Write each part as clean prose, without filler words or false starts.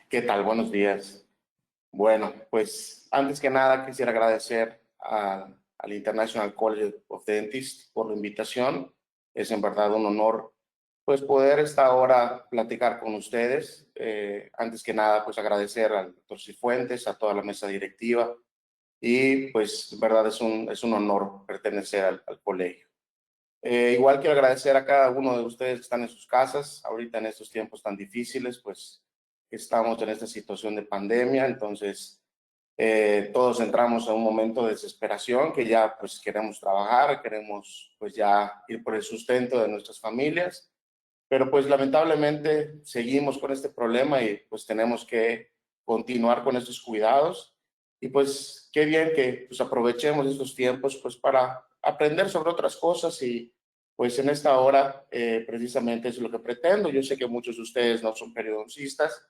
¿Qué tal? Buenos días. Bueno, pues antes que nada quisiera agradecer al International College of Dentists por la invitación. Es en verdad un honor pues poder esta hora platicar con ustedes. Antes que nada pues agradecer al doctor Cifuentes, a toda la mesa directiva y pues en verdad es un honor pertenecer al colegio. Igual quiero agradecer a cada uno de ustedes que están en sus casas, ahorita en estos tiempos tan difíciles, pues estamos en esta situación de pandemia, entonces todos entramos en un momento de desesperación, que ya pues queremos trabajar, queremos pues ya ir por el sustento de nuestras familias, pero pues lamentablemente seguimos con este problema y pues tenemos que continuar con estos cuidados y pues qué bien que pues aprovechemos estos tiempos pues para aprender sobre otras cosas y pues en esta hora precisamente es lo que pretendo. Yo sé que muchos de ustedes no son periodoncistas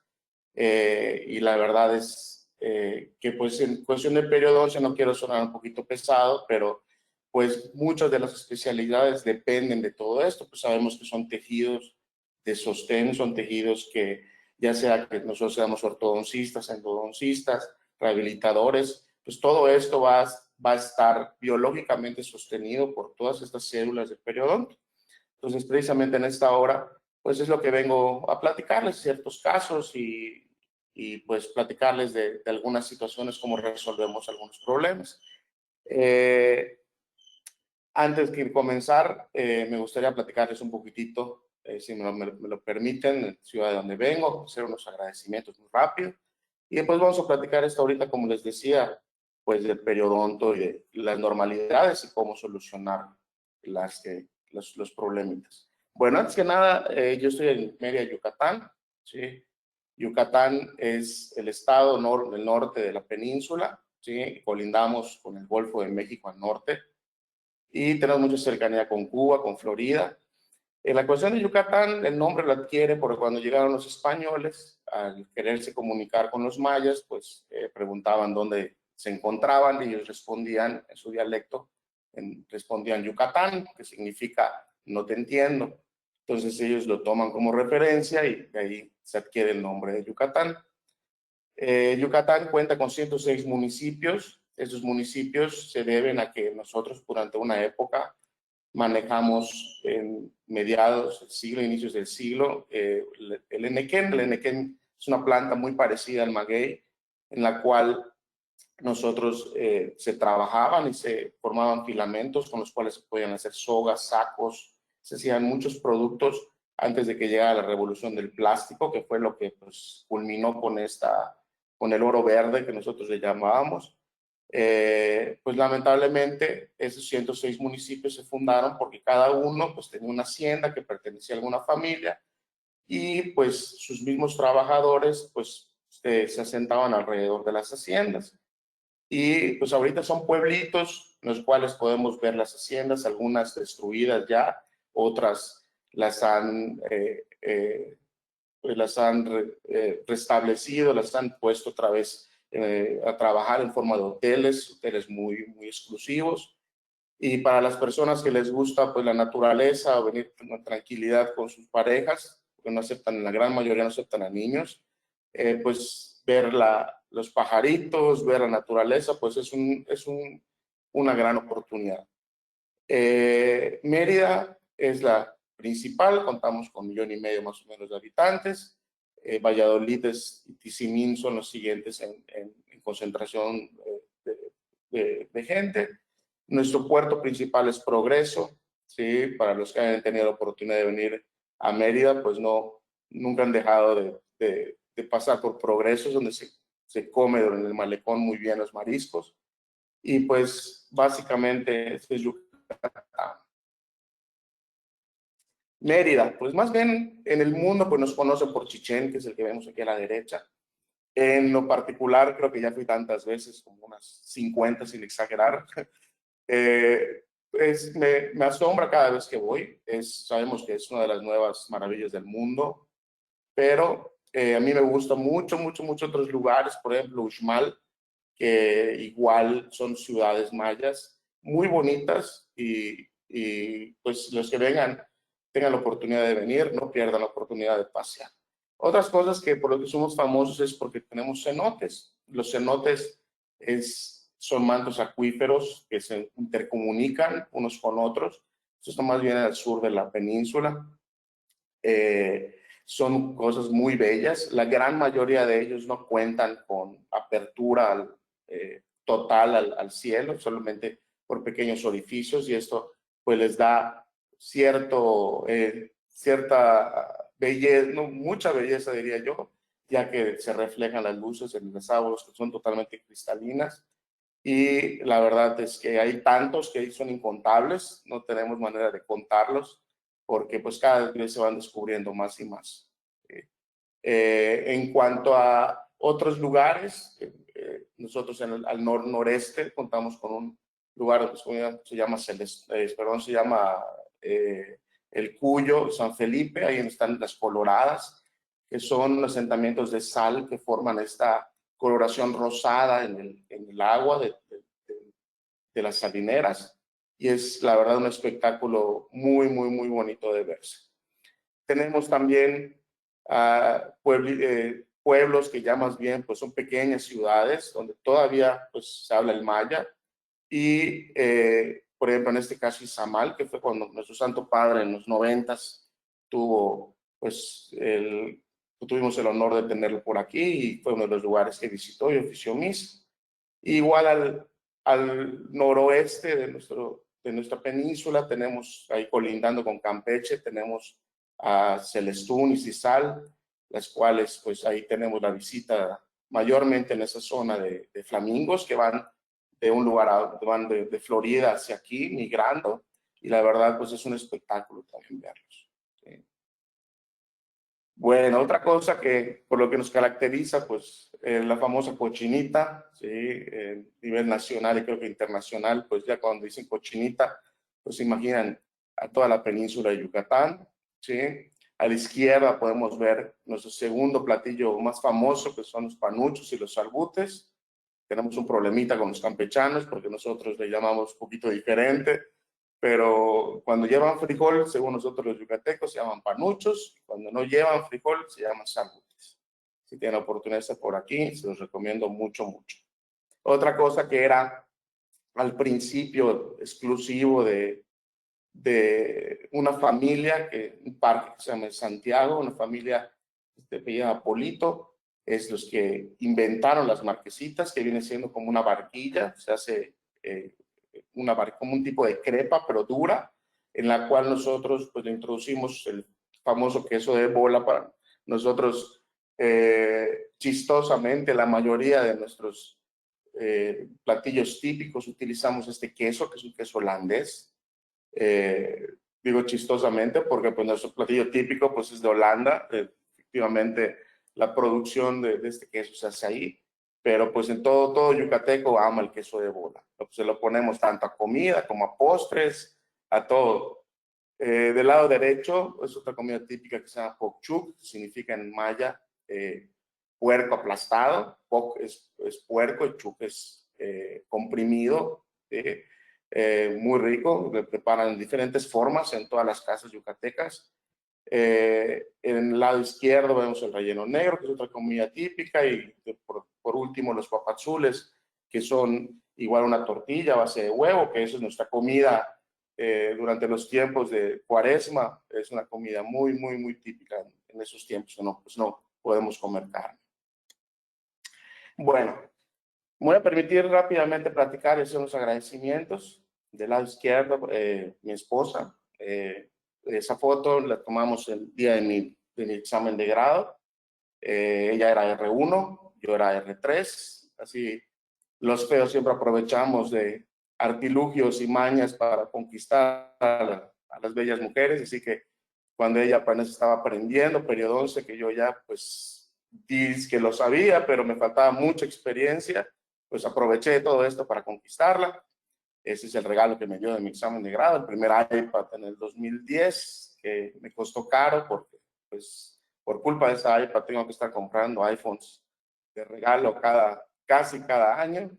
y la verdad es que pues en cuestión de periodoncia no quiero sonar un poquito pesado, pero pues muchas de las especialidades dependen de todo esto, pues sabemos que son tejidos de sostén, son tejidos que ya sea que nosotros seamos ortodoncistas, endodoncistas, rehabilitadores, pues todo esto va a estar biológicamente sostenido por todas estas células del periodonto. Entonces, precisamente en esta hora, pues es lo que vengo a platicarles, ciertos casos y pues platicarles de algunas situaciones, cómo resolvemos algunos problemas. Eh, Antes de comenzar, me gustaría platicarles un poquitito, si me lo permiten, en la ciudad de donde vengo, hacer unos agradecimientos muy rápido. Y después vamos a platicar esto ahorita, como les decía, pues del periodonto y de las normalidades y cómo solucionar los problemitas. Bueno, antes que nada, yo estoy en Mérida, Yucatán, ¿sí? Yucatán es el estado del norte de la península, ¿sí? Colindamos con el Golfo de México al norte y tenemos mucha cercanía con Cuba, con Florida. En la cuestión de Yucatán, el nombre lo adquiere porque cuando llegaron los españoles, al quererse comunicar con los mayas, pues preguntaban dónde se encontraban y ellos respondían en su dialecto, respondían Yucatán, que significa no te entiendo. Entonces ellos lo toman como referencia y de ahí se adquiere el nombre de Yucatán. Yucatán cuenta con 106 municipios. Esos municipios se deben a que nosotros durante una época manejamos en mediados del siglo, inicios del siglo, el enequén. El enequén es una planta muy parecida al maguey, en la cual nosotros se trabajaban y se formaban filamentos con los cuales se podían hacer sogas, sacos, se hacían muchos productos antes de que llegara la revolución del plástico, que fue lo que pues, culminó con el oro verde que nosotros le llamábamos. Pues lamentablemente esos 106 municipios se fundaron porque cada uno pues tenía una hacienda que pertenecía a alguna familia y pues sus mismos trabajadores pues se asentaban alrededor de las haciendas. Y pues ahorita son pueblitos en los cuales podemos ver las haciendas, algunas destruidas ya, otras las han restablecido, las han puesto otra vez a trabajar en forma de hoteles muy, muy exclusivos. Y para las personas que les gusta pues la naturaleza o venir con tranquilidad con sus parejas, porque no aceptan, la gran mayoría no aceptan a niños, pues ver los pajaritos, ver la naturaleza, pues una gran oportunidad. Mérida es la principal, contamos con 1,5 millones más o menos de habitantes. Valladolid y Tizimín son los siguientes en concentración de gente. Nuestro puerto principal es Progreso, ¿sí? Para los que hayan tenido la oportunidad de venir a Mérida, pues nunca han dejado de pasar por Progreso, es donde se come en el malecón muy bien los mariscos. Y pues básicamente este es Yucatán. Mérida, pues más bien en el mundo pues nos conocen por Chichén, que es el que vemos aquí a la derecha. En lo particular creo que ya fui tantas veces, como unas 50 sin exagerar. Pues me asombra cada vez que voy. Sabemos que es una de las nuevas maravillas del mundo, pero a mí me gusta mucho, mucho, mucho otros lugares, por ejemplo Uxmal, que igual son ciudades mayas muy bonitas y pues los que vengan tengan la oportunidad de venir, no pierdan la oportunidad de pasear. Otras cosas que por lo que somos famosos es porque tenemos cenotes. Los cenotes son mantos acuíferos que se intercomunican unos con otros. Esto está más bien al sur de la península. Son cosas muy bellas. La gran mayoría de ellos no cuentan con apertura total al cielo, solamente por pequeños orificios, y esto pues les da cierta belleza, no, mucha belleza diría yo, ya que se reflejan las luces en las aguas que son totalmente cristalinas. Y la verdad es que hay tantos que son incontables, no tenemos manera de contarlos, porque pues cada vez se van descubriendo más y más. En cuanto a otros lugares, nosotros al noreste contamos con un lugar que se llama, El Cuyo, San Felipe. Ahí están las Coloradas, que son asentamientos de sal que forman esta coloración rosada en el agua de las salineras, y es la verdad un espectáculo muy, muy, muy bonito de verse. Tenemos también pueblos que ya más bien pues son pequeñas ciudades donde todavía pues se habla el maya, y por ejemplo en este caso Izamal, que fue cuando nuestro Santo Padre en los 90s tuvimos el honor de tenerlo por aquí, y fue uno de los lugares que visitó y ofició misa. Igual al noroeste de nuestra península tenemos, ahí colindando con Campeche, tenemos a Celestún y Cizal, las cuales pues ahí tenemos la visita mayormente en esa zona de flamingos que van de un lugar van de Florida hacia aquí migrando, y la verdad pues es un espectáculo también verlos. ¿Sí? Bueno, otra cosa que por lo que nos caracteriza, pues la famosa cochinita, ¿sí? A nivel nacional y creo que internacional, pues ya cuando dicen cochinita, pues imaginan a toda la península de Yucatán, ¿sí? A la izquierda podemos ver nuestro segundo platillo más famoso, que son los panuchos y los salbutes. Tenemos un problemita con los campechanos porque nosotros le llamamos un poquito diferente, pero cuando llevan frijol, según nosotros los yucatecos, se llaman panuchos. Cuando no llevan frijol, se llaman salbutes. Si tienen la oportunidad de estar por aquí, se los recomiendo mucho, mucho. Otra cosa que era al principio exclusivo de una familia, un parque que se llama Santiago, una familia de apellido Polito, es los que inventaron las marquesitas, que viene siendo como una barquilla, se hace como un tipo de crepa, pero dura, en la cual nosotros pues introducimos el famoso queso de bola. Para nosotros, chistosamente, la mayoría de nuestros platillos típicos utilizamos este queso, que es un queso holandés. Digo chistosamente porque pues nuestro platillo típico pues es de Holanda. Efectivamente la producción de este queso se hace ahí, pero pues en todo yucateco ama el queso de bola. Se lo ponemos tanto a comida como a postres, a todo. Del lado derecho es otra comida típica que se llama pokchuk, que significa en maya puerco aplastado. Pok es puerco y chuk es comprimido. Muy rico, lo preparan en diferentes formas en todas las casas yucatecas. En el lado izquierdo vemos el relleno negro, que es otra comida típica, y por último los papazules, que son igual una tortilla a base de huevo, que eso es nuestra comida durante los tiempos de Cuaresma. Es una comida muy, muy, muy típica en esos tiempos, pues no podemos comer carne. Bueno, me voy a permitir rápidamente platicar y hacer unos agradecimientos. Del lado izquierdo, mi esposa. Esa foto la tomamos el día de mi examen de grado. Ella era R1, yo era R3. Así los feos siempre aprovechamos de artilugios y mañas para conquistar a las bellas mujeres. Así que cuando ella apenas estaba aprendiendo, periodo 11, que yo ya pues dice que lo sabía, pero me faltaba mucha experiencia, pues aproveché todo esto para conquistarla. Ese es el regalo que me dio de mi examen de grado, el primer iPad en el 2010, que me costó caro porque pues por culpa de ese iPad tengo que estar comprando iPhones de regalo casi cada año.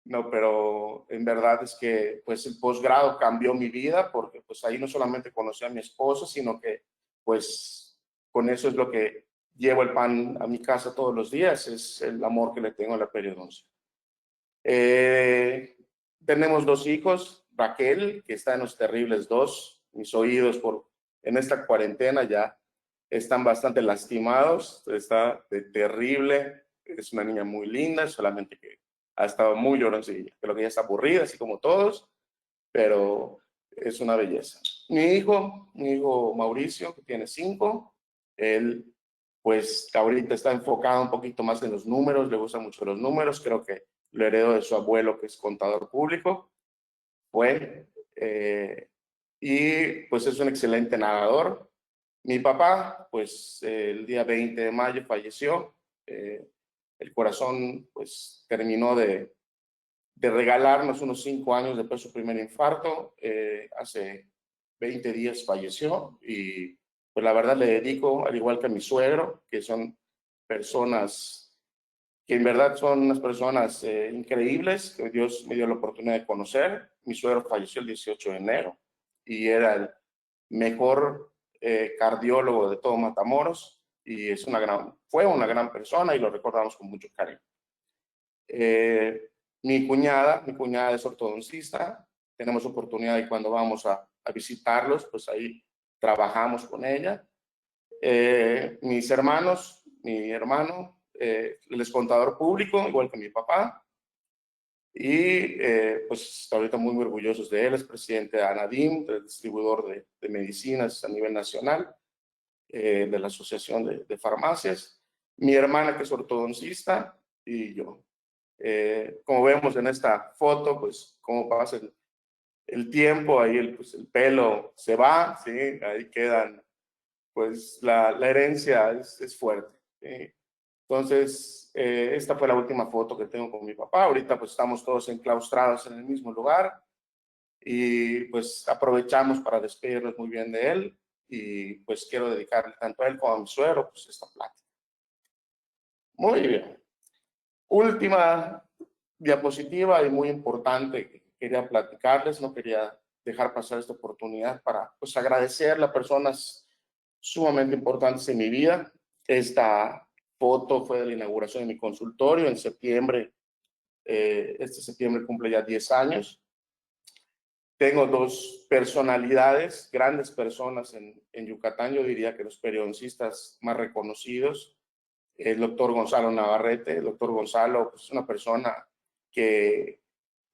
No, pero en verdad es que pues el posgrado cambió mi vida, porque pues ahí no solamente conocí a mi esposo, sino que pues con eso es lo que llevo el pan a mi casa todos los días, es el amor que le tengo a la periodoncia. Tenemos 2 hijos, Raquel, que está en los terribles 2, mis oídos en esta cuarentena ya están bastante lastimados, está de terrible, es una niña muy linda, solamente que ha estado muy lloroncilla, creo que ya está aburrida, así como todos, pero es una belleza. Mi hijo Mauricio, que tiene 5, él pues ahorita está enfocado un poquito más en los números, le gustan mucho los números, creo que lo heredó de su abuelo, que es contador público, y pues es un excelente nadador. Mi papá, pues el día 20 de mayo falleció, el corazón pues terminó de regalarnos unos 5 años después de su primer infarto, hace 20 días falleció y pues la verdad le dedico, al igual que a mi suegro, que son personas que en verdad son unas personas increíbles, que Dios me dio la oportunidad de conocer. Mi suegro falleció el 18 de enero y era el mejor cardiólogo de todo Matamoros y fue una gran persona y lo recordamos con mucho cariño. Mi cuñada es ortodoncista, tenemos oportunidad y cuando vamos a visitarlos, pues ahí trabajamos con ella. Mis hermanos, mi hermano, él es contador público, igual que mi papá, y pues ahorita muy orgullosos de él, es presidente de ANADIM, del distribuidor de medicinas a nivel nacional, de la Asociación de Farmacias, mi hermana que es ortodoncista y yo. Como vemos en esta foto, pues cómo pasa el tiempo, ahí pues, el pelo se va, ¿sí? Ahí quedan, pues la herencia es fuerte, ¿sí? Entonces, esta fue la última foto que tengo con mi papá. Ahorita pues estamos todos enclaustrados en el mismo lugar y pues aprovechamos para despedirnos muy bien de él y pues quiero dedicarle tanto a él como a mi suegro pues esta plática. Muy bien. Última diapositiva y muy importante que quería platicarles, no quería dejar pasar esta oportunidad para pues agradecerle a personas sumamente importantes en mi vida. Esta foto fue de la inauguración de mi consultorio en septiembre. Este septiembre cumple ya 10 años. Tengo 2 personalidades, grandes personas en Yucatán, yo diría que los periodistas más reconocidos, el doctor Gonzalo Navarrete. El doctor Gonzalo es una persona que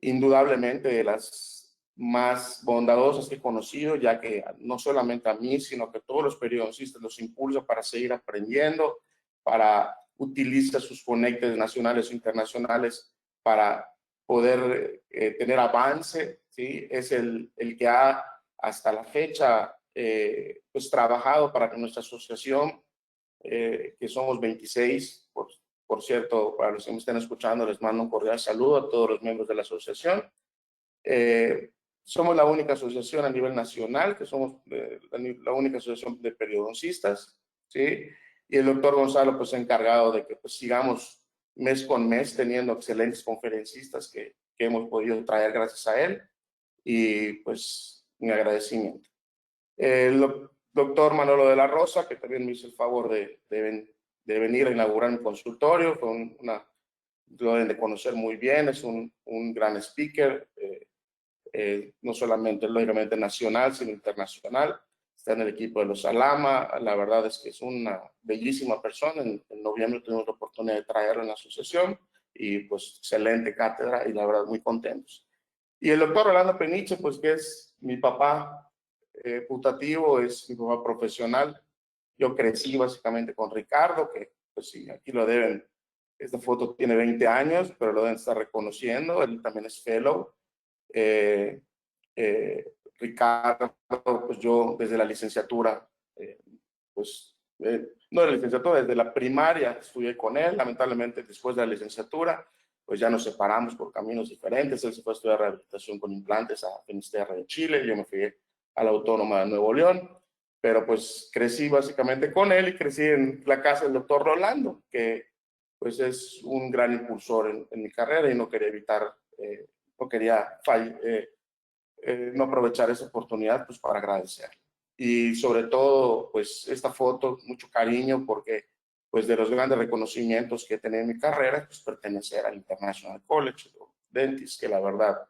indudablemente de las más bondadosas que he conocido, ya que no solamente a mí, sino que todos los periodistas los impulsa para seguir aprendiendo, para utilizar sus conectes nacionales o internacionales para poder tener avance, ¿sí? Es el que ha hasta la fecha pues trabajado para que nuestra asociación, que somos 26, por cierto, para los que me estén escuchando, les mando un cordial saludo a todos los miembros de la asociación. Somos la única asociación a nivel nacional, que somos la única asociación de periodoncistas, ¿sí? Y el doctor Gonzalo pues ha encargado de que pues, sigamos mes con mes teniendo excelentes conferencistas que hemos podido traer gracias a él y pues mi agradecimiento. El doctor Manolo de la Rosa, que también me hizo el favor de venir a inaugurar mi consultorio, fue lo deben de conocer muy bien, es un gran speaker, no solamente lógicamente nacional, sino internacional. Está en el equipo de los Alama, la verdad es que es una bellísima persona. En noviembre tuvimos la oportunidad de traerlo en la asociación y pues excelente cátedra y la verdad muy contentos. Y el doctor Rolando Peniche, pues que es mi papá putativo, es mi papá profesional. Yo crecí básicamente con Ricardo, que pues sí, aquí lo deben, esta foto tiene 20 años, pero lo deben estar reconociendo, él también es fellow. Ricardo, pues yo desde la licenciatura, no de la licenciatura, desde la primaria estudié con él. Lamentablemente después de la licenciatura, pues ya nos separamos por caminos diferentes. Él se fue a estudiar rehabilitación con implantes a Finisterre de Chile, yo me fui a la Autónoma de Nuevo León, pero pues crecí básicamente con él y crecí en la casa del doctor Rolando, que pues es un gran impulsor en mi carrera y no quería evitar, no quería no aprovechar esa oportunidad pues para agradecer. Y sobre todo, pues esta foto, mucho cariño porque pues de los grandes reconocimientos que he tenido en mi carrera, pues pertenecer al International College of Dentists, que la verdad,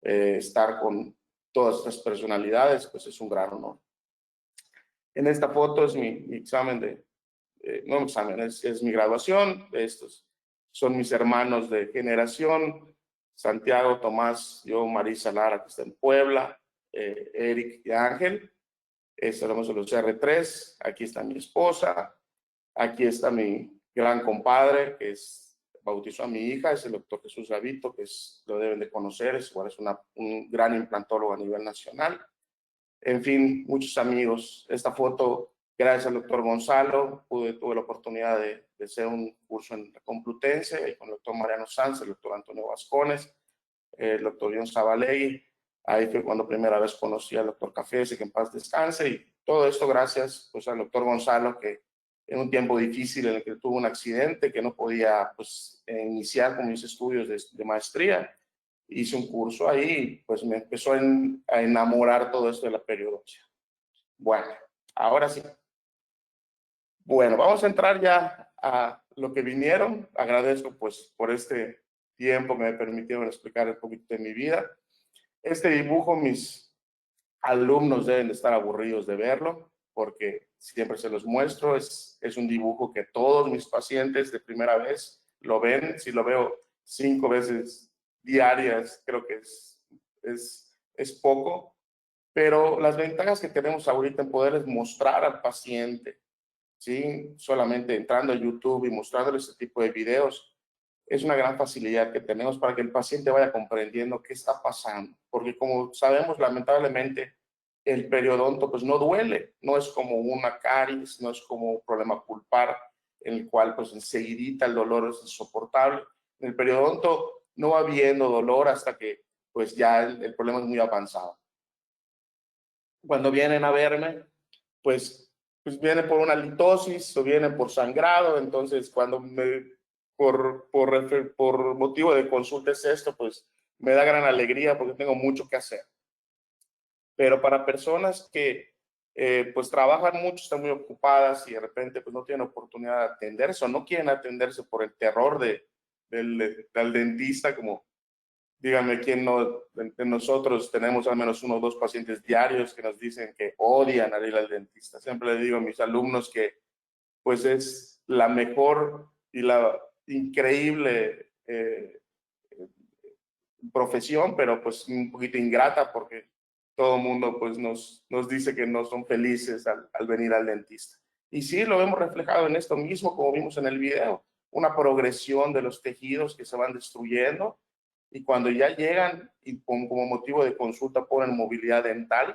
estar con todas estas personalidades, pues es un gran honor. En esta foto es mi examen de, no examen, es mi graduación. Estos son mis hermanos de generación, Santiago, Tomás, yo, Marisa Lara, que está en Puebla, Eric y Ángel. Estamos en los R3, aquí está mi esposa, aquí está mi gran compadre, que bautizó a mi hija, es el doctor Jesús Gavito, que lo deben de conocer, es un gran implantólogo a nivel nacional. En fin, muchos amigos. Esta foto, gracias al doctor Gonzalo, tuve la oportunidad de hacer un curso en la Complutense con el doctor Mariano Sanz, el doctor Antonio Vascones, el doctor John Zabalegui. Ahí fue cuando primera vez conocí al doctor Cafés, que en paz descanse, y todo esto gracias pues, al doctor Gonzalo, que en un tiempo difícil en el que tuvo un accidente, que no podía pues, iniciar con mis estudios de maestría, hice un curso ahí, pues me empezó a enamorar todo esto de la periodoncia. Bueno, ahora sí. Bueno, vamos a entrar ya a lo que vinieron. Agradezco pues por este tiempo que me permitieron explicar un poquito de mi vida. Este dibujo mis alumnos deben de estar aburridos de verlo, porque siempre se los muestro. Es un dibujo que todos mis pacientes de primera vez lo ven. Si lo veo 5 veces diarias, creo que es poco, pero las ventajas que tenemos ahorita en poder es mostrar al paciente, ¿sí? Solamente entrando a YouTube y mostrándole este tipo de videos, es una gran facilidad que tenemos para que el paciente vaya comprendiendo qué está pasando, porque como sabemos, lamentablemente, el periodonto pues no duele, no es como una caries, no es como un problema pulpar, en el cual pues enseguidita el dolor es insoportable. En el periodonto no va habiendo dolor hasta que pues ya el problema es muy avanzado. Cuando vienen a verme, pues viene por una litosis o viene por sangrado, entonces cuando por motivo de consulta es esto, pues me da gran alegría porque tengo mucho que hacer. Pero para personas que pues trabajan mucho, están muy ocupadas y de repente pues no tienen oportunidad de atenderse o no quieren atenderse por el terror del dentista, como díganme quién no, de nosotros tenemos al menos 1 o 2 pacientes diarios que nos dicen que odian ir al dentista. Siempre le digo a mis alumnos que pues es la mejor y la increíble profesión, pero pues un poquito ingrata porque todo el mundo pues nos dice que no son felices al venir al dentista. Y sí, lo vemos reflejado en esto mismo, como vimos en el video, una progresión de los tejidos que se van destruyendo, y cuando ya llegan y como motivo de consulta ponen movilidad dental,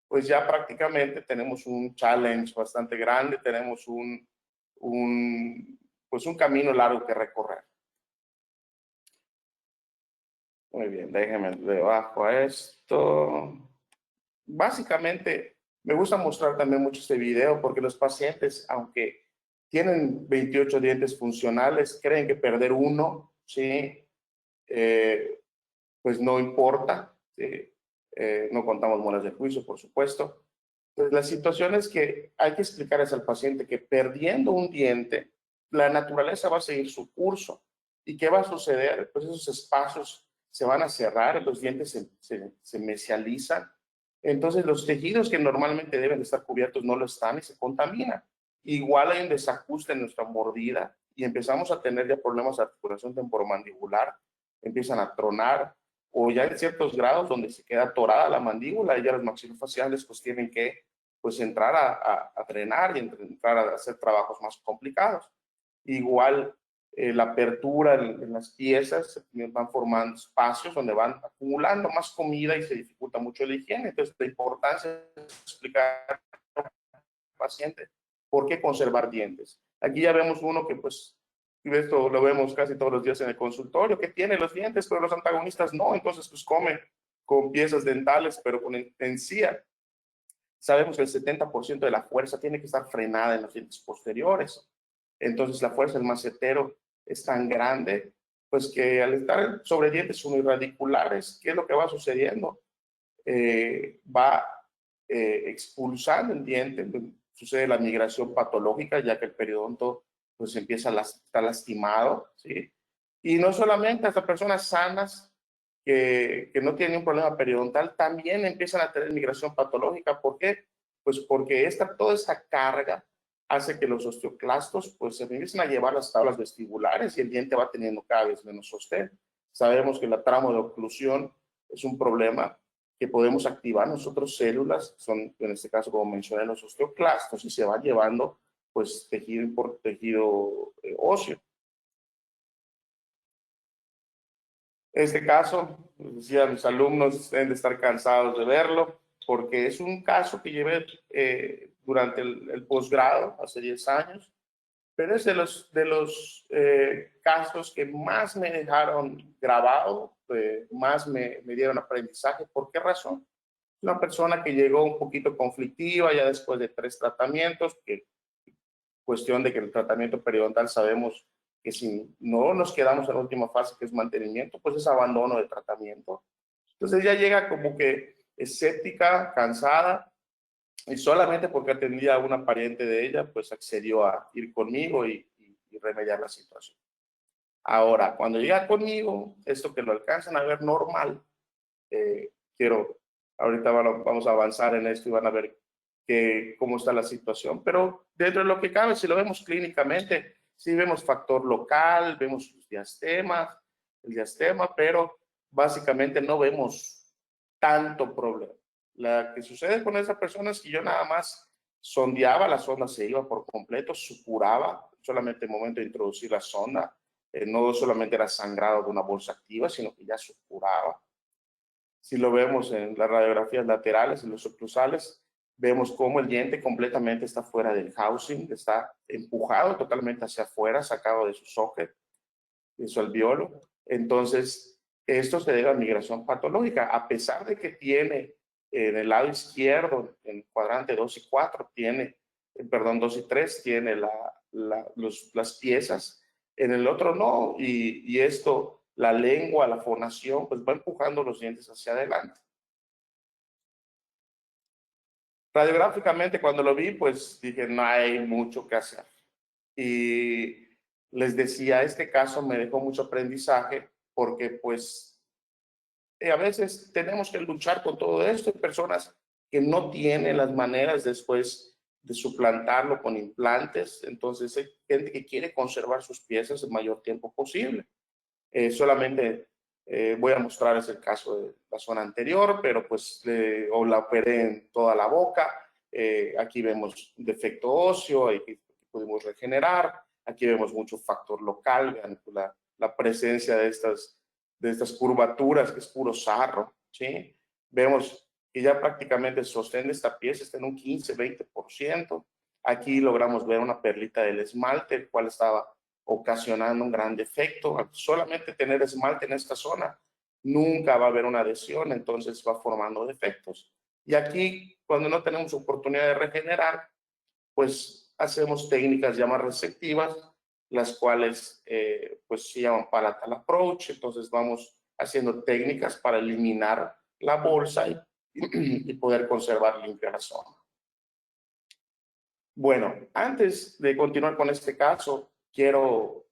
pues ya prácticamente tenemos un challenge bastante grande, tenemos pues un camino largo que recorrer. Muy bien, déjenme debajo a esto. Básicamente, me gusta mostrar también mucho este video porque los pacientes, aunque tienen 28 dientes funcionales, creen que perder uno, ¿sí? Pues no importa, ¿sí? No contamos muelas de juicio, por supuesto. Pues la situación es que hay que explicarles al paciente que perdiendo un diente, la naturaleza va a seguir su curso. ¿Y qué va a suceder? Pues esos espacios se van a cerrar, los dientes se mesializan. Entonces los tejidos que normalmente deben de estar cubiertos no lo están y se contaminan. Igual hay un desajuste en nuestra mordida y empezamos a tener ya problemas de articulación temporomandibular, empiezan a tronar, o ya en ciertos grados donde se queda atorada la mandíbula y ya los maxilofaciales pues tienen que pues entrar a drenar y entrar a hacer trabajos más complicados. Igual la apertura en las piezas van formando espacios donde van acumulando más comida y se dificulta mucho la higiene. Entonces la importancia es explicar al paciente por qué conservar dientes. Aquí ya vemos uno que pues esto lo vemos casi todos los días en el consultorio, que tiene los dientes, pero los antagonistas no, entonces pues come con piezas dentales, pero con encía. Sabemos que el 70% de la fuerza tiene que estar frenada en los dientes posteriores. Entonces la fuerza del macetero es tan grande, pues que al estar sobre dientes uniradiculares, ¿qué es lo que va sucediendo? Va expulsando el diente, sucede la migración patológica, ya que el periodonto pues empieza a estar lastimado, ¿sí? Y no solamente hasta personas sanas que no tienen un problema periodontal, también empiezan a tener migración patológica. ¿Por qué? Pues porque toda esa carga hace que los osteoclastos pues se empiecen a llevar las tablas vestibulares y el diente va teniendo cada vez menos sostén. Sabemos que la trama de oclusión es un problema que podemos activar nosotros células, son en este caso como mencioné los osteoclastos, y se van llevando pues tejido por tejido óseo. En este caso, decía, mis alumnos deben de estar cansados de verlo, porque es un caso que llevé durante el posgrado, hace 10 años, pero es de los casos que más me dejaron grabado, más me dieron aprendizaje. ¿Por qué razón? Una persona que llegó un poquito conflictiva ya después de 3 tratamientos, que cuestión de que el tratamiento periodontal sabemos que si no nos quedamos en la última fase, que es mantenimiento, pues es abandono de tratamiento. Entonces ella llega como que escéptica, cansada, y solamente porque atendía a una pariente de ella, pues accedió a ir conmigo y remediar la situación. Ahora, cuando llega conmigo, esto que lo alcanzan a ver normal, ahorita vamos a avanzar en esto y van a ver cómo está la situación, pero dentro de lo que cabe, si lo vemos clínicamente, sí vemos factor local, vemos el diastema, pero básicamente no vemos tanto problema. La que sucede con esa persona es que yo nada más sondeaba, la sonda se iba por completo, supuraba, solamente en el momento de introducir la sonda, no solamente era sangrado de una bolsa activa, sino que ya supuraba. Si lo vemos en las radiografías laterales, en los oclusales, vemos cómo el diente completamente está fuera del housing, está empujado totalmente hacia afuera, sacado de su socket, de su alveolo. Entonces, esto se debe a migración patológica, a pesar de que tiene en el lado izquierdo, en el cuadrante 2 y 4, tiene, perdón, 2 y 3, tiene las piezas, en el otro no, y esto, la lengua, la fonación, pues va empujando los dientes hacia adelante. Radiográficamente, cuando lo vi, pues dije, no hay mucho que hacer. Y les decía, este caso me dejó mucho aprendizaje porque pues a veces tenemos que luchar con todo esto. Hay personas que no tienen las maneras después de suplantarlo con implantes. Entonces hay gente que quiere conservar sus piezas el mayor tiempo posible. Solamente voy a mostrarles el caso de la zona anterior, pero pues o la operé en toda la boca. Aquí vemos un defecto óseo, que pudimos regenerar. Aquí vemos mucho factor local, vean la presencia de estas curvaturas, que es puro sarro, ¿sí? Vemos que ya prácticamente el sostén de esta pieza está en un 15-20%. Aquí logramos ver una perlita del esmalte, el cual estaba ocasionando un gran defecto. Al solamente tener esmalte en esta zona, nunca va a haber una adhesión, entonces va formando defectos. Y aquí, cuando no tenemos oportunidad de regenerar, pues hacemos técnicas ya más receptivas, las cuales pues se llaman palatal approach. Entonces vamos haciendo técnicas para eliminar la bolsa y poder conservar limpia la zona. Bueno, antes de continuar con este caso, quiero,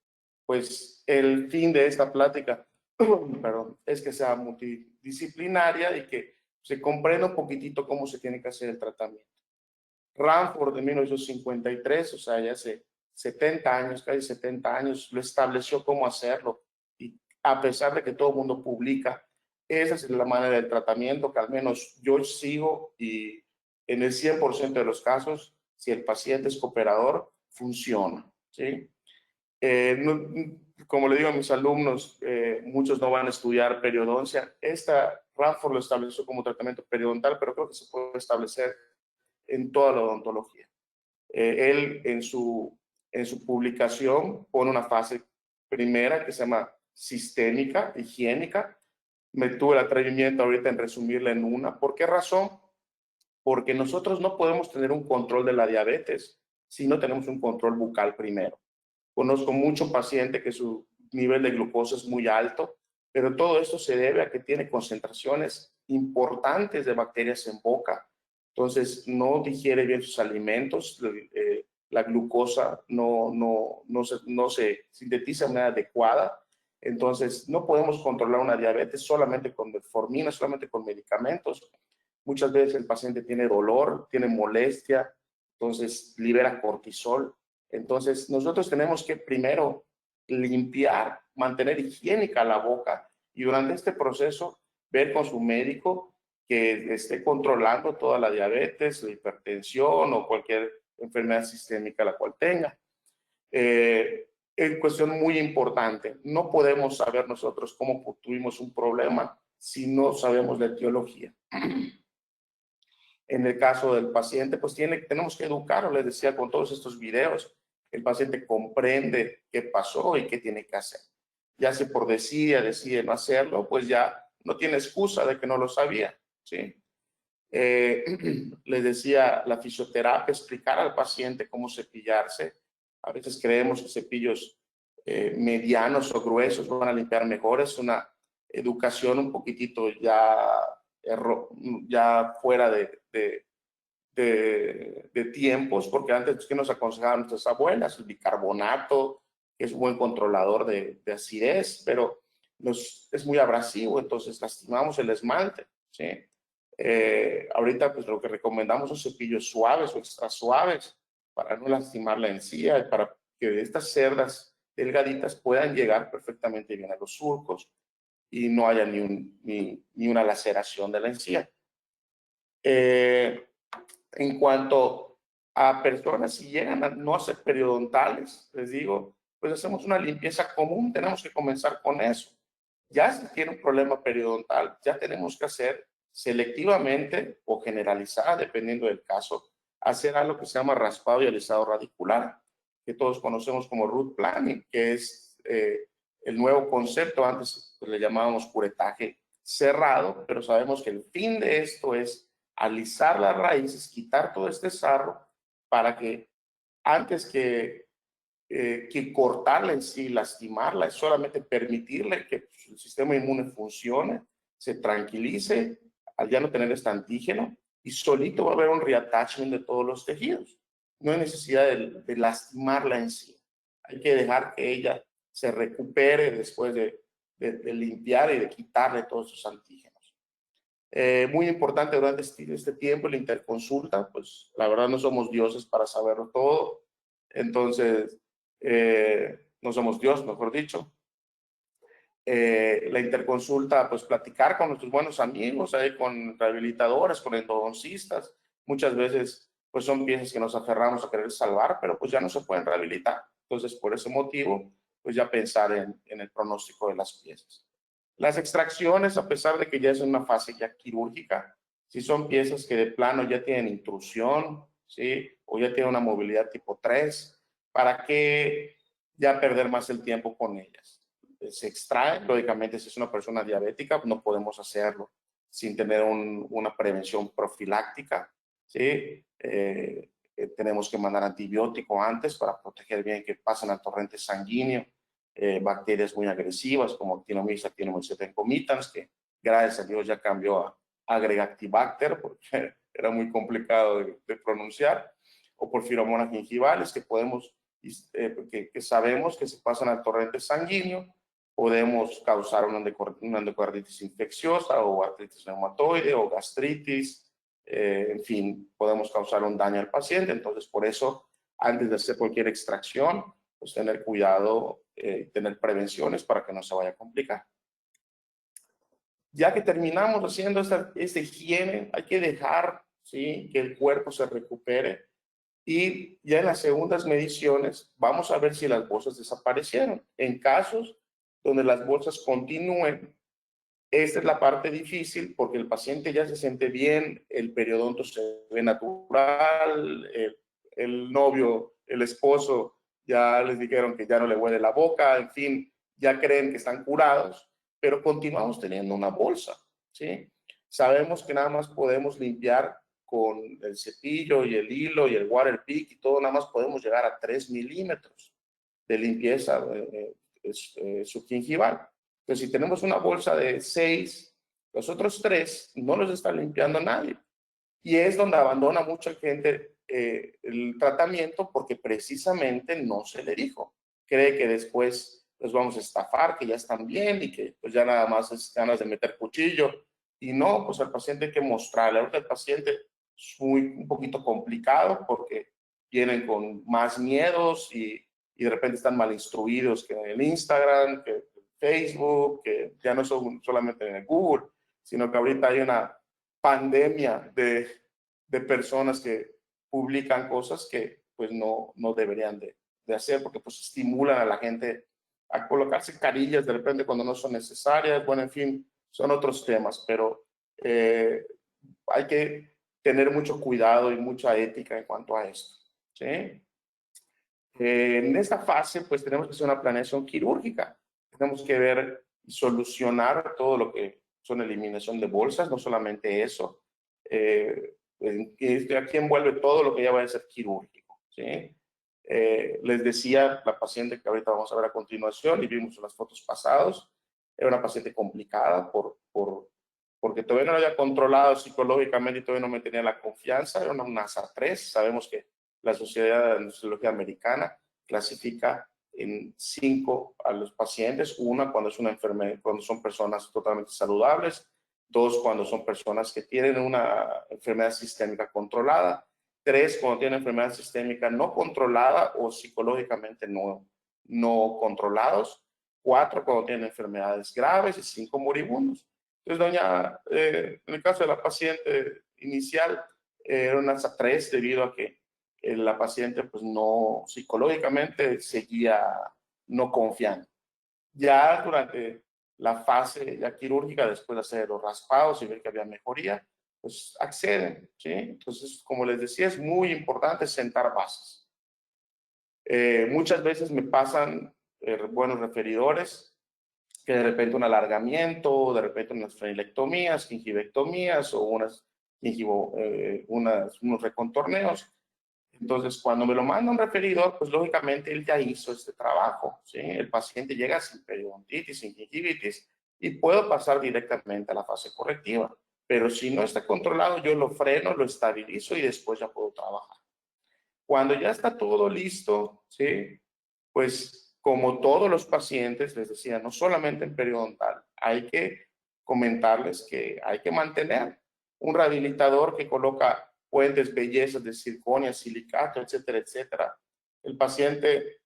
pues, el fin de esta plática, perdón, es que sea multidisciplinaria y que se comprenda un poquitito cómo se tiene que hacer el tratamiento. Ranford de 1953, o sea, ya hace 70 años, casi 70 años, lo estableció cómo hacerlo. Y a pesar de que todo el mundo publica, esa es la manera del tratamiento que al menos yo sigo, y en el 100% de los casos, si el paciente es cooperador, funciona, ¿sí? Como le digo a mis alumnos, muchos no van a estudiar periodoncia. Ranford lo estableció como tratamiento periodontal, pero creo que se puede establecer en toda la odontología. Él en su publicación pone una fase primera que se llama sistémica, higiénica. Me tuve el atrevimiento ahorita en resumirla en una. ¿Por qué razón? Porque nosotros no podemos tener un control de la diabetes si no tenemos un control bucal primero. Conozco mucho paciente que su nivel de glucosa es muy alto, pero todo esto se debe a que tiene concentraciones importantes de bacterias en boca. Entonces, no digiere bien sus alimentos, la glucosa no se sintetiza de manera adecuada. Entonces, no podemos controlar una diabetes solamente con metformina, solamente con medicamentos. Muchas veces el paciente tiene dolor, tiene molestia, entonces libera cortisol. Entonces, nosotros tenemos que primero limpiar, mantener higiénica la boca y durante este proceso ver con su médico que esté controlando toda la diabetes, la hipertensión o cualquier enfermedad sistémica la cual tenga. Es cuestión muy importante. No podemos saber nosotros cómo tuvimos un problema si no sabemos la etiología. En el caso del paciente, pues tenemos que educarlo, les decía con todos estos videos, el paciente comprende qué pasó y qué tiene que hacer. Ya si por decide no hacerlo, pues ya no tiene excusa de que no lo sabía, ¿sí? Les decía, la fisioterapia, explicar al paciente cómo cepillarse. A veces creemos que cepillos medianos o gruesos van a limpiar mejor. Es una educación un poquitito ya fuera de tiempos, porque antes que nos aconsejaban nuestras abuelas, el bicarbonato, que es un buen controlador de acidez, pero es muy abrasivo, entonces lastimamos el esmalte, ¿sí? Ahorita pues lo que recomendamos son cepillos suaves o extra suaves para no lastimar la encía y para que estas cerdas delgaditas puedan llegar perfectamente bien a los surcos y no haya ni una laceración de la encía. En cuanto a personas si llegan a no hacer periodontales, les digo, pues hacemos una limpieza común, tenemos que comenzar con eso. Ya si tiene un problema periodontal, ya tenemos que hacer selectivamente o generalizada, dependiendo del caso, hacer algo que se llama raspado y alisado radicular, que todos conocemos como root planning, que es el nuevo concepto. Antes pues, le llamábamos curetaje cerrado, pero sabemos que el fin de esto es alisar las raíces, quitar todo este sarro para que antes que cortarla en sí, lastimarla, es solamente permitirle que el sistema inmune funcione, se tranquilice al ya no tener este antígeno y solito va a haber un reattachment de todos los tejidos. No hay necesidad de lastimarla en sí. Hay que dejar que ella se recupere después de limpiar y de quitarle todos esos antígenos. Muy importante durante este tiempo la interconsulta, pues la verdad no somos dioses para saberlo todo, entonces no somos Dios, mejor dicho. La interconsulta, pues platicar con nuestros buenos amigos, con rehabilitadores, con endodoncistas, muchas veces pues son piezas que nos aferramos a querer salvar, pero pues ya no se pueden rehabilitar. Entonces por ese motivo, pues ya pensar en el pronóstico de las piezas. Las extracciones, a pesar de que ya es una fase ya quirúrgica, si son piezas que de plano ya tienen intrusión, ¿sí? O ya tienen una movilidad tipo 3, ¿para qué ya perder más el tiempo con ellas? Se extrae, lógicamente, si es una persona diabética, no podemos hacerlo sin tener una prevención profiláctica, ¿sí? Tenemos que mandar antibiótico antes para proteger bien que pasen al torrente sanguíneo. Bacterias muy agresivas como Actinomyces actinomycetencomitans, que gracias a Dios ya cambió a Agregactibacter porque era muy complicado de pronunciar, o Porphyromonas gingivales que podemos, que sabemos que se pasan al torrente sanguíneo, podemos causar una endocarditis infecciosa o artritis reumatoide o gastritis, en fin, podemos causar un daño al paciente. Entonces, por eso, antes de hacer cualquier extracción, pues tener cuidado, tener prevenciones para que no se vaya a complicar. Ya que terminamos haciendo esta higiene, hay que dejar, ¿sí?, que el cuerpo se recupere y ya en las segundas mediciones vamos a ver si las bolsas desaparecieron. En casos donde las bolsas continúen, esta es la parte difícil porque el paciente ya se siente bien, el periodonto se ve natural, el novio, el esposo ya les dijeron que ya no le huele la boca, en fin, ya creen que están curados, pero continuamos teniendo una bolsa, ¿sí? Sabemos que nada más podemos limpiar con el cepillo y el hilo y el water pick y todo, nada más podemos llegar a 3 milímetros de limpieza subgingival. Entonces, si tenemos una bolsa de 6, los otros 3 no los está limpiando nadie. Y es donde abandona mucha gente el tratamiento porque precisamente no se le dijo. Cree que después los vamos a estafar, que ya están bien y que pues ya nada más es ganas de meter cuchillo. Y no, pues al paciente hay que mostrarle. Ahorita el paciente es un poquito complicado porque vienen con más miedos y de repente están mal instruidos que en el Instagram, que en Facebook, que ya no son solamente en el Google, sino que ahorita hay una pandemia de personas que publican cosas que pues no deberían de hacer porque pues estimulan a la gente a colocarse carillas de repente cuando no son necesarias. Bueno, en fin, son otros temas, pero hay que tener mucho cuidado y mucha ética en cuanto a esto, ¿sí? En esta fase, pues tenemos que hacer una planeación quirúrgica. Tenemos que ver y solucionar todo lo que son eliminación de bolsas, no solamente eso. Aquí envuelve todo lo que ya va a ser quirúrgico, ¿sí? Les decía, la paciente que ahorita vamos a ver a continuación y vimos en las fotos pasadas, era una paciente complicada porque todavía no la había controlado psicológicamente y todavía no me tenía la confianza. Era una NASA 3. Sabemos que la Sociedad de Anestesiología Americana clasifica en 5 a los pacientes. Una, cuando es una enfermedad, cuando son personas totalmente saludables. 2, cuando son personas que tienen una enfermedad sistémica controlada. 3, cuando tienen enfermedad sistémica no controlada o psicológicamente no controlados. 4, cuando tienen enfermedades graves. Y 5, moribundos. Entonces, en el caso de la paciente inicial, era una NASA 3 debido a que la paciente pues no psicológicamente seguía no confiando. Ya durante la fase ya quirúrgica, después de hacer los raspados y ver que había mejoría, pues acceden, ¿sí? Entonces, como les decía, es muy importante sentar bases. Muchas veces me pasan buenos referidores que de repente un alargamiento, de repente unas frenilectomías, gingivectomías o unos recontorneos. Entonces, cuando me lo manda un referidor, pues lógicamente él ya hizo este trabajo, ¿sí? El paciente llega sin periodontitis, sin gingivitis, y puedo pasar directamente a la fase correctiva. Pero si no está controlado, yo lo freno, lo estabilizo y después ya puedo trabajar. Cuando ya está todo listo, ¿sí? Pues como todos los pacientes, les decía, no solamente en periodontal, hay que comentarles que hay que mantener un rehabilitador que coloca puentes, bellezas de circonia, silicato, etcétera, etcétera. El paciente,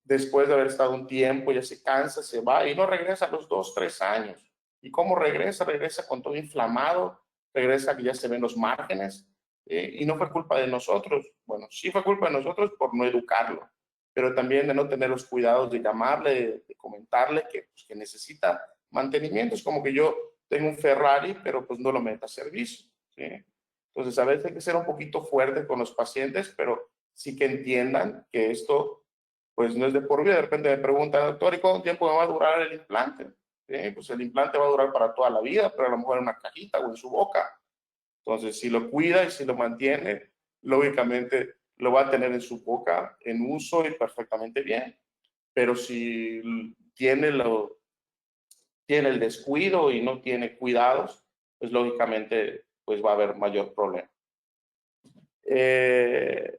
después de haber estado un tiempo, ya se cansa, se va y no regresa a los 2, 3 años. ¿Y cómo regresa? Regresa con todo inflamado, regresa que ya se ven los márgenes, y no fue culpa de nosotros. Bueno, sí fue culpa de nosotros por no educarlo, pero también de no tener los cuidados de llamarle, de comentarle pues, que necesita mantenimiento. Es como que yo tengo un Ferrari, pero pues no lo meta a servicio, ¿sí? Entonces, a veces hay que ser un poquito fuerte con los pacientes, pero sí que entiendan que esto pues no es de por vida. De repente me preguntan, doctor, ¿y cuánto tiempo me va a durar el implante? ¿Sí? Pues el implante va a durar para toda la vida, pero a lo mejor en una cajita o en su boca. Entonces, si lo cuida y si lo mantiene, lógicamente lo va a tener en su boca en uso y perfectamente bien. Pero si tiene el descuido y no tiene cuidados, pues lógicamente pues va a haber mayor problema. El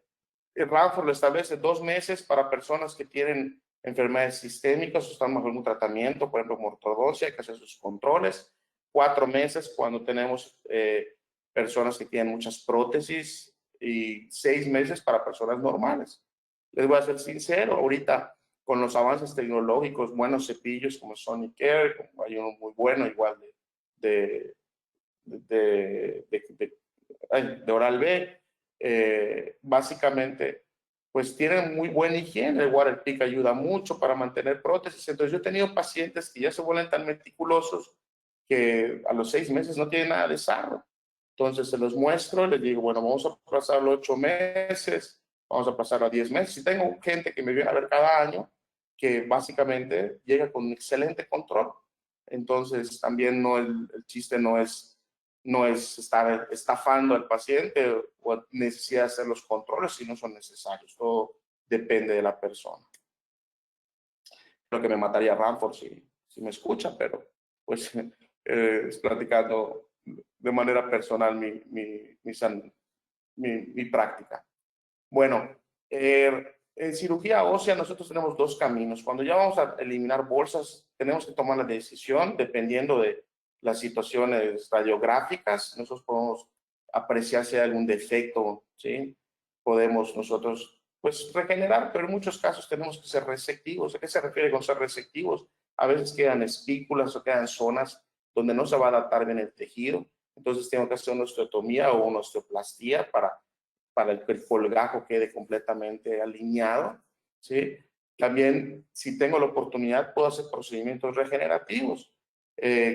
Ranford lo establece 2 meses para personas que tienen enfermedades sistémicas o están bajo algún tratamiento, por ejemplo, ortodoncia, hay que hacer sus controles. 4 meses cuando tenemos personas que tienen muchas prótesis y 6 meses para personas normales. Les voy a ser sincero, ahorita con los avances tecnológicos, buenos cepillos como Sonicare, hay uno muy bueno igual de, de Oral-B, básicamente pues tienen muy buena higiene. El Waterpik ayuda mucho para mantener prótesis. Entonces yo he tenido pacientes que ya se vuelven tan meticulosos que a los 6 meses no tienen nada de sarro. Entonces se los muestro, les digo, bueno, vamos a pasarlo 8 meses, vamos a pasarlo a 10 meses. Y tengo gente que me viene a ver cada año que básicamente llega con un excelente control. Entonces también el chiste no es estar estafando al paciente o necesidad de hacer los controles si no son necesarios. Todo depende de la persona. Lo que me mataría Ranford si me escucha, pero pues platicando de manera personal mi práctica. Bueno, en cirugía ósea nosotros tenemos dos caminos. Cuando ya vamos a eliminar bolsas, tenemos que tomar la decisión dependiendo de las situaciones radiográficas. Nosotros podemos apreciar si hay algún defecto, ¿sí? Podemos nosotros, pues, regenerar, pero en muchos casos tenemos que ser resectivos. ¿A qué se refiere con ser resectivos? A veces quedan espículas o quedan zonas donde no se va a adaptar bien el tejido. Entonces tengo que hacer una osteotomía o una osteoplastía para que el colgajo quede completamente alineado, ¿sí? También, si tengo la oportunidad, puedo hacer procedimientos regenerativos.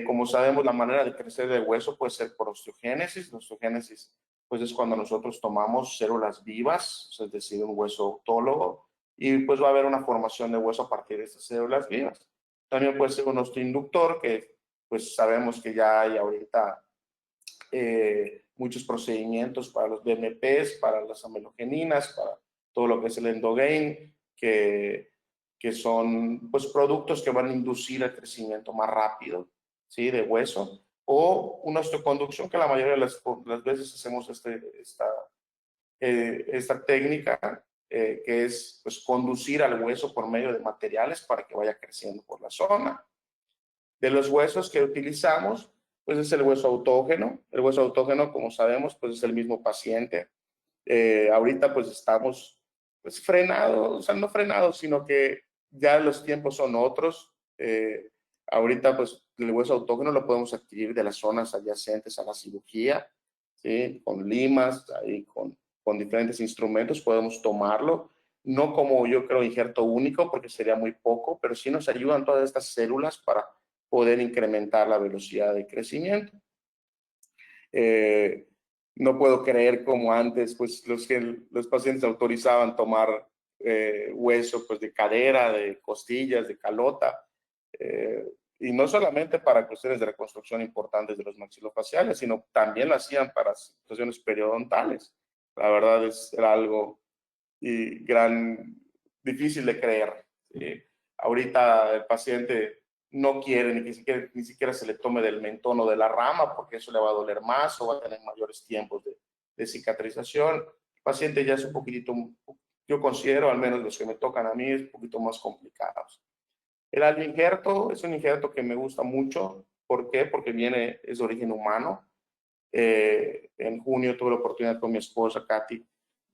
Como sabemos, la manera de crecer del hueso puede ser por osteogénesis. La osteogénesis, pues, es cuando nosotros tomamos células vivas, es decir, un hueso autólogo, y pues va a haber una formación de hueso a partir de estas células vivas. También puede ser un osteoinductor, que pues sabemos que ya hay ahorita muchos procedimientos para los BMPs, para las amelogeninas, para todo lo que es el endogain, que son pues productos que van a inducir el crecimiento más rápido, ¿sí? De hueso, o una osteoconducción, que la mayoría de las veces hacemos esta técnica, que es pues conducir al hueso por medio de materiales para que vaya creciendo por la zona. De los huesos que utilizamos, pues es el hueso autógeno. El hueso autógeno, como sabemos, pues es el mismo paciente. Ahorita pues estamos pues frenados, o sea, no frenados, sino que ya los tiempos son otros. Ahorita pues el hueso autógeno lo podemos adquirir de las zonas adyacentes a la cirugía, ¿sí? Con limas, ahí con diferentes instrumentos podemos tomarlo. No como yo creo injerto único, porque sería muy poco, pero sí nos ayudan todas estas células para poder incrementar la velocidad de crecimiento. No puedo creer como antes, pues los pacientes autorizaban tomar hueso pues, de cadera, de costillas, de calota, y no solamente para cuestiones de reconstrucción importantes de los maxilofaciales, sino también lo hacían para situaciones periodontales. La verdad era algo difícil de creer. Ahorita el paciente no quiere ni siquiera se le tome del mentón o de la rama, porque eso le va a doler más o va a tener mayores tiempos de cicatrización. El paciente ya es un poquitito, yo considero, al menos los que me tocan a mí, es un poquito más complicados. El alioinjerto es un injerto que me gusta mucho. ¿Por qué? Porque es de origen humano. En junio tuve la oportunidad con mi esposa, Katy,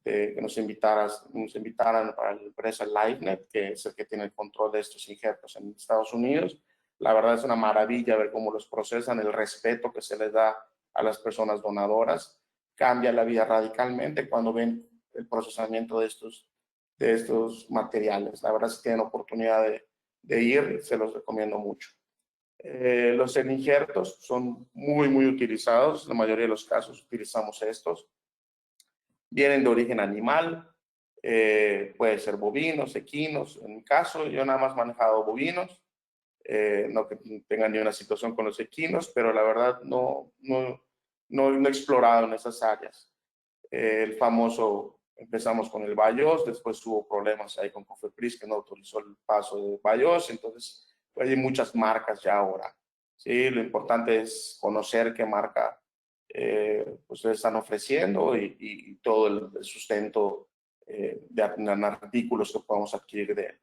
que nos invitaran para la empresa LiveNet, que es el que tiene el control de estos injertos en Estados Unidos. La verdad es una maravilla ver cómo los procesan, el respeto que se les da a las personas donadoras. Cambia la vida radicalmente cuando ven el procesamiento de estos materiales. La verdad, si tienen oportunidad de ir, se los recomiendo mucho. Los injertos son muy utilizados. En la mayoría de los casos utilizamos estos. Vienen de origen animal, puede ser bovinos, equinos. En mi caso, yo nada más he manejado bovinos. No que tengan ni una situación con los equinos, pero la verdad no he explorado en esas áreas. El famoso, empezamos con el Bayos, después hubo problemas ahí con Cofepris que no autorizó el paso de Bayos, entonces pues, hay muchas marcas ya ahora. ¿Sí? Lo importante es conocer qué marca pues le están ofreciendo y todo el sustento de artículos que podamos adquirir de él.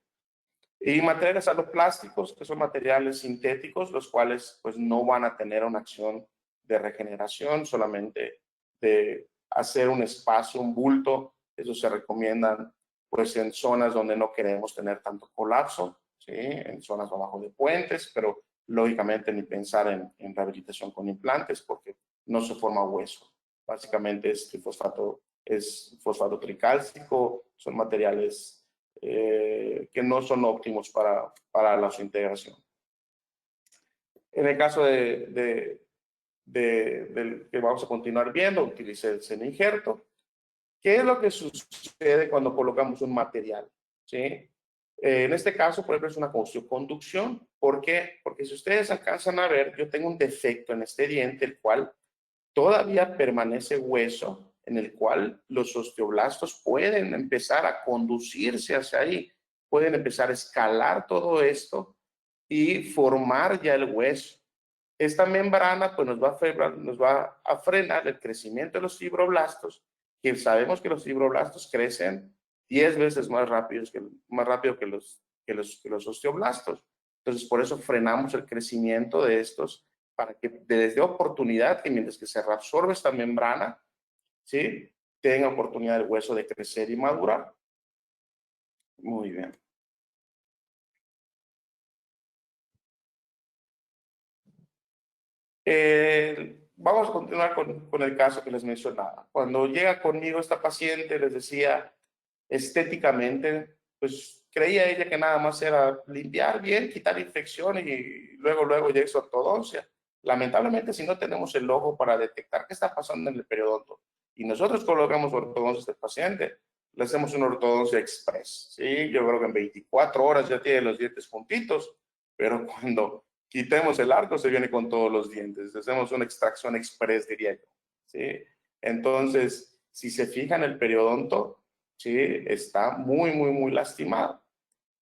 Y materiales aloplásticos, que son materiales sintéticos, los cuales pues no van a tener una acción de regeneración, solamente de hacer un espacio, un bulto. Eso se recomiendan pues en zonas donde no queremos tener tanto colapso, ¿sí? En zonas abajo de puentes, pero lógicamente ni pensar en rehabilitación con implantes porque no se forma hueso. Básicamente es fosfato tricálcico, son materiales que no son óptimos para la su integración. En el caso del que vamos a continuar viendo, utilicé el seno-injerto. ¿Qué es lo que sucede cuando colocamos un material? ¿Sí? En este caso, por ejemplo, es una osteoconducción. ¿Por qué? Porque si ustedes alcanzan a ver, yo tengo un defecto en este diente, el cual todavía permanece hueso, en el cual los osteoblastos pueden empezar a conducirse hacia ahí, pueden empezar a escalar todo esto y formar ya el hueso. esta membrana pues nos va a frenar el crecimiento de los fibroblastos, que sabemos que los fibroblastos crecen 10 veces más rápido que los osteoblastos. Entonces, por eso frenamos el crecimiento de estos, para que les dé oportunidad que mientras que se reabsorbe esta membrana, ¿sí?, tenga oportunidad el hueso de crecer y madurar. Muy bien. Vamos a continuar con el caso que les mencionaba. Cuando llega conmigo esta paciente, les decía, estéticamente, pues creía ella que nada más era limpiar bien, quitar infección y luego ya hizo ortodoncia. Lamentablemente, si no tenemos el ojo para detectar qué está pasando en el periodonto y nosotros colocamos ortodoncia del paciente, le hacemos una ortodoncia express, ¿sí? Yo creo que en 24 horas ya tiene los dientes juntitos, pero cuando quitemos el arco se viene con todos los dientes. Hacemos una extracción express, diría yo, ¿sí? Entonces, si se fijan, el periodonto, ¿sí?, está muy lastimado.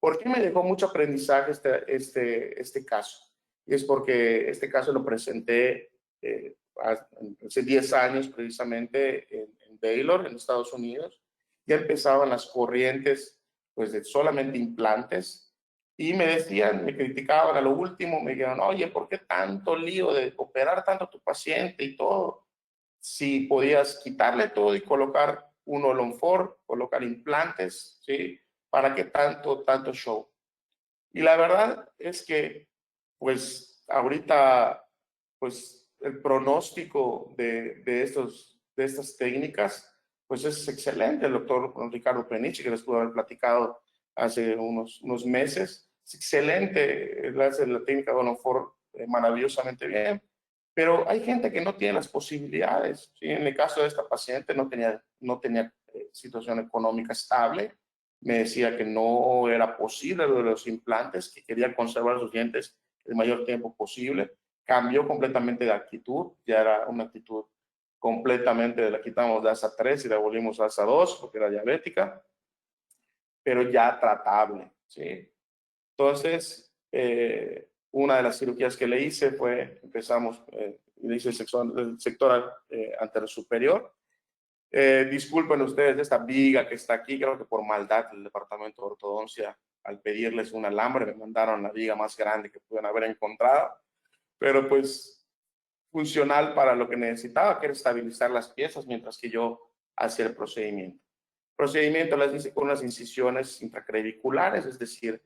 ¿Por qué me dejó mucho aprendizaje este caso? Y es porque este caso lo presenté hace 10 años precisamente en Baylor, en Estados Unidos. Ya empezaban las corrientes pues de solamente implantes y me decían, me criticaban a lo último, me dijeron, oye, ¿por qué tanto lío de operar tanto a tu paciente y todo? Si podías quitarle todo y colocar un Olonfor, colocar implantes, ¿sí? ¿Para qué tanto show? Y la verdad es que, pues, ahorita, pues, el pronóstico de estas técnicas, pues, es excelente. El doctor Ricardo Peniche, que les pude haber platicado hace unos meses, es excelente. Él hace la técnica de Olonfor maravillosamente bien. Pero hay gente que no tiene las posibilidades, ¿sí? En el caso de esta paciente no tenía situación económica estable. Me decía que no era posible lo de los implantes, que quería conservar sus dientes el mayor tiempo posible. Cambió completamente de actitud, ya era una actitud completamente, la quitamos de ASA 3 y la volvimos a ASA 2 porque era diabética, pero ya tratable, ¿sí? Entonces, una de las cirugías que le hice le hice el sector anterior superior. Disculpen ustedes esta viga que está aquí, creo que por maldad del departamento de ortodoncia, al pedirles un alambre, me mandaron la viga más grande que pudieran haber encontrado, pero pues funcional para lo que necesitaba, que era estabilizar las piezas mientras que yo hacía el procedimiento. Procedimiento las hice con unas incisiones intraclaviculares, es decir,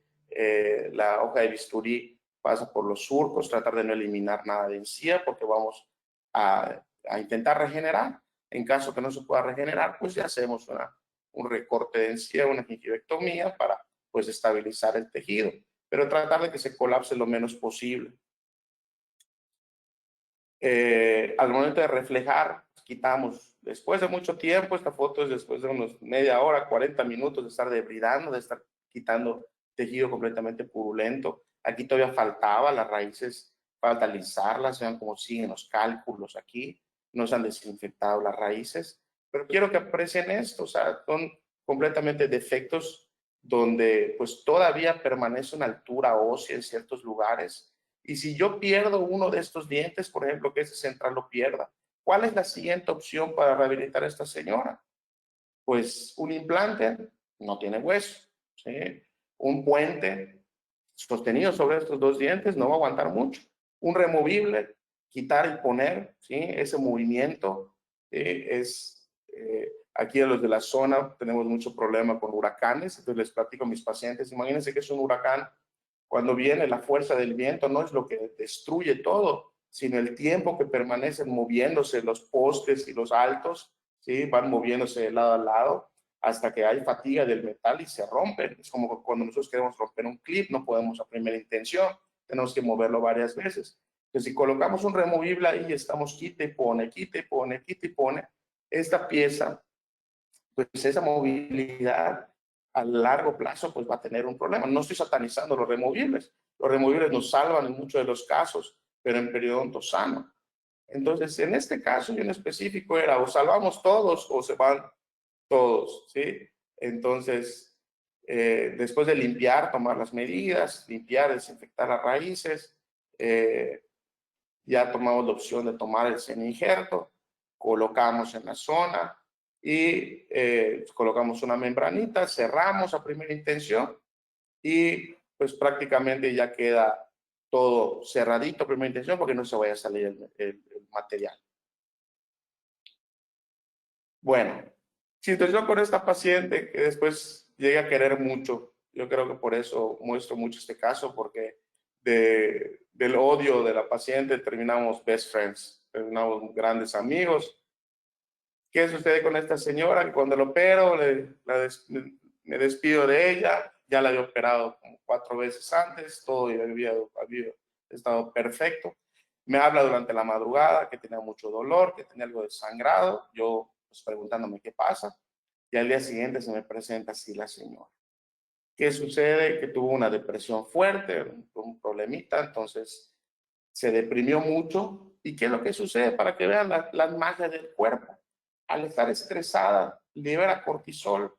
la hoja de bisturí pasa por los surcos, tratar de no eliminar nada de encía porque vamos a intentar regenerar. En caso que no se pueda regenerar, pues ya hacemos un recorte de encía, una gingivectomía para pues estabilizar el tejido, pero tratar de que se colapse lo menos posible. Al momento de reflejar, quitamos, después de mucho tiempo, esta foto es después de unos media hora, 40 minutos de estar debridando, de estar quitando tejido completamente purulento. Aquí todavía faltaba las raíces, falta alisarlas, vean cómo siguen los cálculos aquí, no se han desinfectado las raíces, pero quiero que aprecien esto, o sea, son completamente defectos donde pues todavía permanece una altura ósea en ciertos lugares. Y si yo pierdo uno de estos dientes, por ejemplo, que ese central lo pierda, ¿cuál es la siguiente opción para rehabilitar a esta señora? Pues un implante, no tiene hueso, ¿sí? Un puente sostenido sobre estos dos dientes no va a aguantar mucho. Un removible, quitar y poner, ¿sí? Ese movimiento aquí a los de la zona tenemos mucho problema con huracanes, entonces les platico a mis pacientes, imagínense que es un huracán. Cuando viene la fuerza del viento no es lo que destruye todo, sino el tiempo que permanecen moviéndose los postes y los altos, ¿sí? Van moviéndose de lado a lado hasta que hay fatiga del metal y se rompen. Es como cuando nosotros queremos romper un clip, no podemos a primera intención, tenemos que moverlo varias veces. Entonces, si colocamos un removible ahí y estamos quita y pone, quita y pone, quita y pone, esta pieza, pues esa movilidad a largo plazo pues va a tener un problema. No estoy satanizando los removibles nos salvan en muchos de los casos, pero en periodonto sano. Entonces, en este caso y en específico era o salvamos todos o se van todos, ¿sí? Entonces, después de limpiar, tomar las medidas, limpiar, desinfectar las raíces, ya tomamos la opción de tomar el semi-injerto, colocamos en la zona y colocamos una membranita, cerramos a primera intención y pues prácticamente ya queda todo cerradito a primera intención porque no se vaya a salir el material. Bueno, situación con esta paciente que después llegué a querer mucho. Yo creo que por eso muestro mucho este caso, porque del odio de la paciente terminamos best friends, terminamos grandes amigos. ¿Qué sucede con esta señora? Que cuando la opero, me despido de ella. Ya la había operado como 4 veces antes, todo había estado perfecto. Me habla durante la madrugada que tenía mucho dolor, que tenía algo de sangrado. Yo pues, preguntándome qué pasa. Y al día siguiente se me presenta así la señora. ¿Qué sucede? Que tuvo una depresión fuerte, un problemita, entonces se deprimió mucho. ¿Y qué es lo que sucede? Para que vean las magias del cuerpo. Al estar estresada, libera cortisol,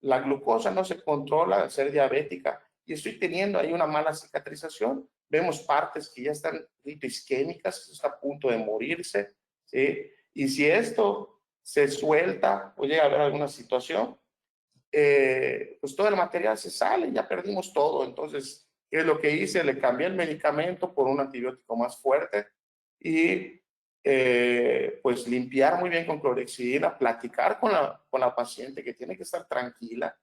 la glucosa no se controla al ser diabética y estoy teniendo ahí una mala cicatrización. Vemos partes que ya están isquémicas, está a punto de morirse, ¿sí? Y si esto se suelta o llega a haber alguna situación, pues todo el material se sale, ya perdimos todo. Entonces, ¿qué es lo que hice? Le cambié el medicamento por un antibiótico más fuerte y pues limpiar muy bien con clorexidina, platicar con la paciente que tiene que estar tranquila.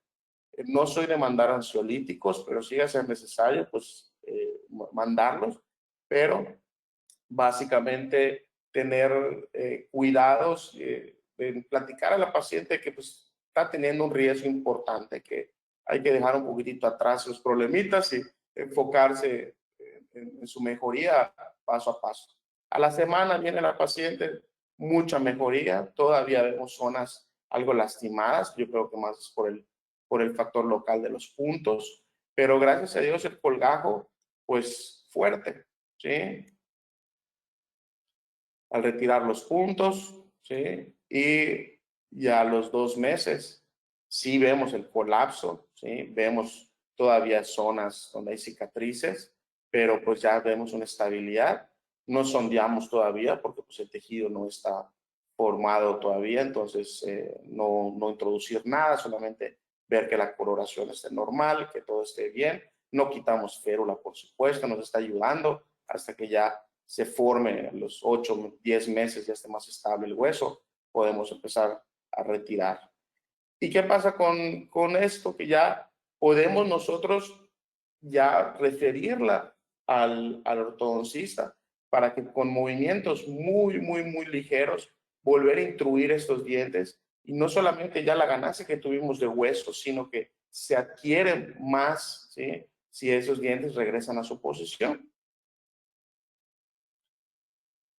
No soy de mandar ansiolíticos, pero si llega a ser necesario, pues mandarlos, pero básicamente tener cuidados, platicar a la paciente que pues está teniendo un riesgo importante, que hay que dejar un poquitito atrás los problemitas y enfocarse en su mejoría paso a paso. A la semana viene la paciente, mucha mejoría, todavía vemos zonas algo lastimadas, yo creo que más es por el factor local de los puntos, pero gracias a Dios el colgajo, pues fuerte, ¿sí? Al retirar los puntos, ¿sí? Y ya a los 2 meses, sí vemos el colapso, ¿sí? Vemos todavía zonas donde hay cicatrices, pero pues ya vemos una estabilidad. No sondeamos todavía porque pues el tejido no está formado todavía, entonces no introducir nada, solamente ver que la coloración esté normal, que todo esté bien. No quitamos férula, por supuesto, nos está ayudando hasta que ya se forme en los 8, 10 meses, ya esté más estable el hueso, podemos empezar a retirar. ¿Y qué pasa con esto? Que ya podemos nosotros ya referirla al ortodoncista para que con movimientos muy ligeros volver a intruir estos dientes y no solamente ya la ganancia que tuvimos de hueso, sino que se adquieren más, ¿sí? Si esos dientes regresan a su posición.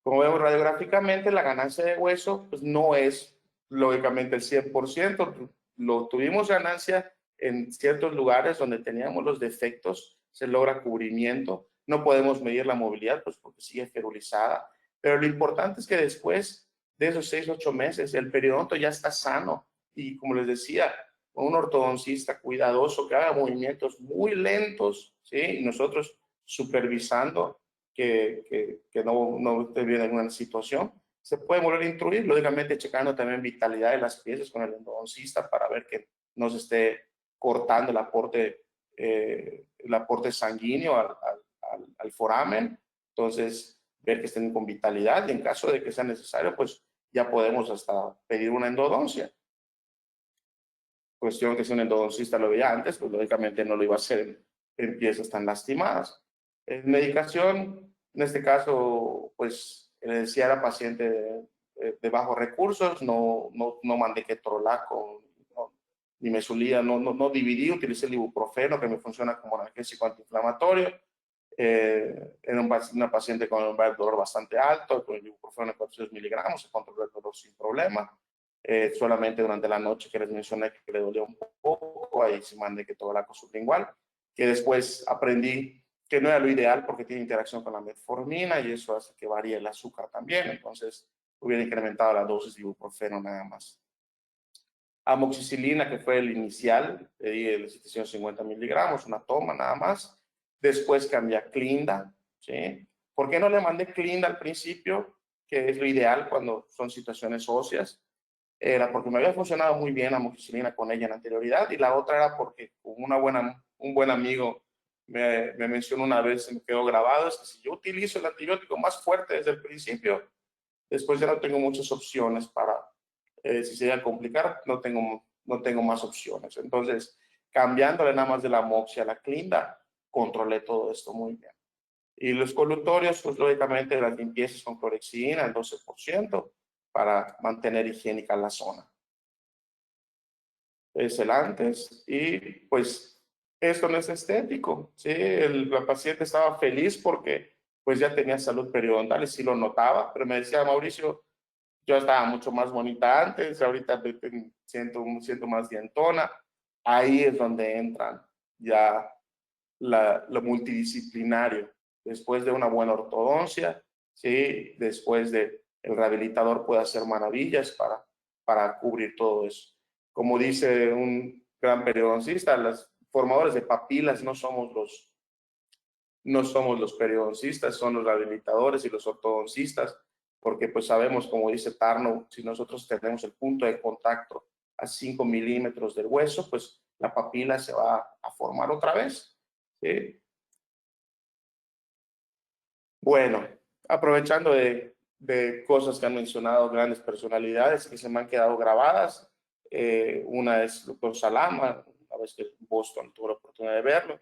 Como vemos radiográficamente, la ganancia de hueso pues, no es lógicamente el 100%. Lo tuvimos ganancia en ciertos lugares donde teníamos los defectos, se logra cubrimiento. No podemos medir la movilidad pues, porque sigue ferulizada. Pero lo importante es que después de esos 6, 8 meses, el periodonto ya está sano. Y como les decía, un ortodoncista cuidadoso que haga movimientos muy lentos, ¿sí? Y nosotros supervisando que no esté bien en una situación, se puede volver a instruir, lógicamente checando también vitalidad de las piezas con el endodoncista para ver que no se esté cortando el aporte sanguíneo al foramen, entonces ver que estén con vitalidad y en caso de que sea necesario, pues ya podemos hasta pedir una endodoncia. Cuestión que si un endodoncista lo veía antes, pues lógicamente no lo iba a hacer en piezas tan lastimadas. Medicación, en este caso, pues le decía a la paciente de bajos recursos, no mandé ketorolaco, ni mesulía, no dividí, utilicé el ibuprofeno que me funciona como analgésico antiinflamatorio. Era una paciente con un dolor bastante alto, con el ibuprofeno de 400 miligramos, se controló el dolor sin problema. Solamente durante la noche que les mencioné que le dolía un poco, ahí se mandé ketorolaco sublingual, que después aprendí que no era lo ideal porque tiene interacción con la metformina y eso hace que varíe el azúcar también, entonces hubiera incrementado la dosis de ibuprofeno nada más. Amoxicilina, que fue el inicial, le di el 750 miligramos, una toma nada más. Después cambié a Clinda, ¿sí? ¿Por qué no le mandé Clinda al principio? Que es lo ideal cuando son situaciones óseas. Era porque me había funcionado muy bien amoxicilina con ella en anterioridad, y la otra era porque un buen amigo me mencionó una vez, se me quedó grabado, es que si yo utilizo el antibiótico más fuerte desde el principio, después ya no tengo muchas opciones para, si se llega a complicar, no tengo más opciones. Entonces, cambiándole nada más de la amoxia a la Clinda, controlé todo esto muy bien. Y los colutorios, pues lógicamente las limpiezas con clorexidina, el 12%, para mantener higiénica la zona. Es el antes, y pues esto no es estético, ¿sí? La paciente estaba feliz porque pues ya tenía salud periodontal y sí lo notaba, pero me decía: Mauricio, yo estaba mucho más bonita antes, ahorita siento más dientona. Ahí es donde entran ya lo multidisciplinario, después de una buena ortodoncia, ¿sí? Después de el rehabilitador puede hacer maravillas para cubrir todo eso. Como dice un gran periodoncista, los formadores de papilas no somos los periodoncistas, son los rehabilitadores y los ortodoncistas, porque pues sabemos, como dice Tarnow, si nosotros tenemos el punto de contacto a 5 milímetros del hueso, pues la papila se va a formar otra vez, ¿sí? Bueno, aprovechando de cosas que han mencionado grandes personalidades que se me han quedado grabadas, una es el doctor Salama, una vez que en Boston tuve la oportunidad de verlo,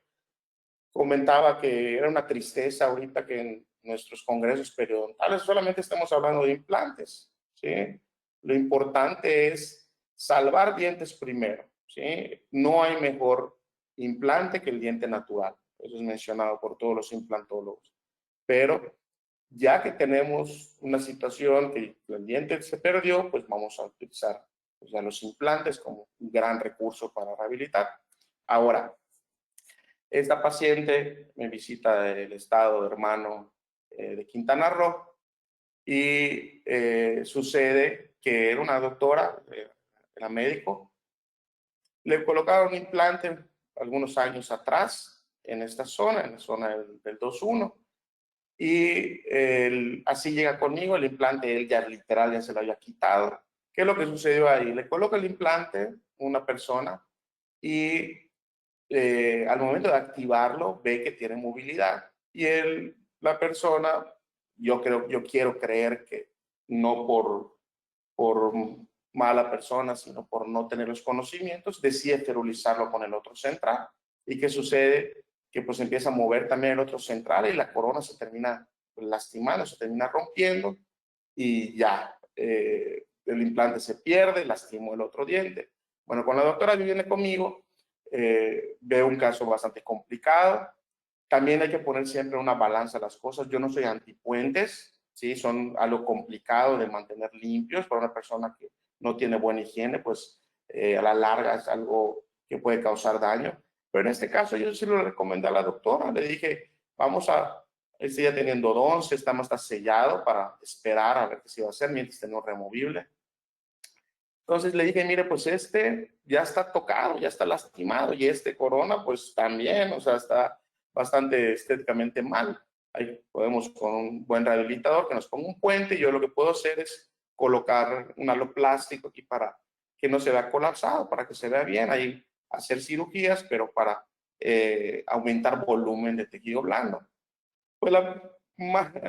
comentaba que era una tristeza ahorita que en nuestros congresos periodontales solamente estamos hablando de implantes, ¿sí? Lo importante es salvar dientes primero, ¿sí? No hay mejor implante que el diente natural, eso es mencionado por todos los implantólogos, pero ya que tenemos una situación que el diente se perdió, pues vamos a utilizar pues, ya los implantes como un gran recurso para rehabilitar. Ahora, esta paciente me visita del estado hermano de Quintana Roo, y sucede que era una doctora, era médico, le colocaron un implante algunos años atrás en esta zona, en la zona del 2-1, y así llega conmigo, el implante él ya literal ya se lo había quitado. ¿Qué es lo que sucedió ahí? Le coloca el implante una persona y al momento de activarlo ve que tiene movilidad, y la persona, yo quiero creer que no por mala persona, sino por no tener los conocimientos, decide esterilizarlo con el otro central. ¿Y qué sucede? Que pues empieza a mover también el otro central y la corona se termina lastimando, se termina rompiendo, y ya el implante se pierde, lastimó el otro diente. Bueno, cuando la doctora viene conmigo, veo un caso bastante complicado. También hay que poner siempre una balanza a las cosas. Yo no soy antipuentes, ¿sí? Son algo complicado de mantener limpios para una persona que no tiene buena higiene, pues a la larga es algo que puede causar daño. Pero en este caso yo sí lo recomendé a la doctora. Le dije, estoy ya teniendo 11, está sellado para esperar a ver qué se va a hacer mientras esté no removible. Entonces le dije, mire, pues este ya está tocado, ya está lastimado, y este corona pues también, o sea, está bastante estéticamente mal. Ahí podemos con un buen rehabilitador que nos ponga un puente, y yo lo que puedo hacer es colocar un halo plástico aquí para que no se vea colapsado, para que se vea bien. Ahí hacer cirugías, pero para aumentar volumen de tejido blando. Pues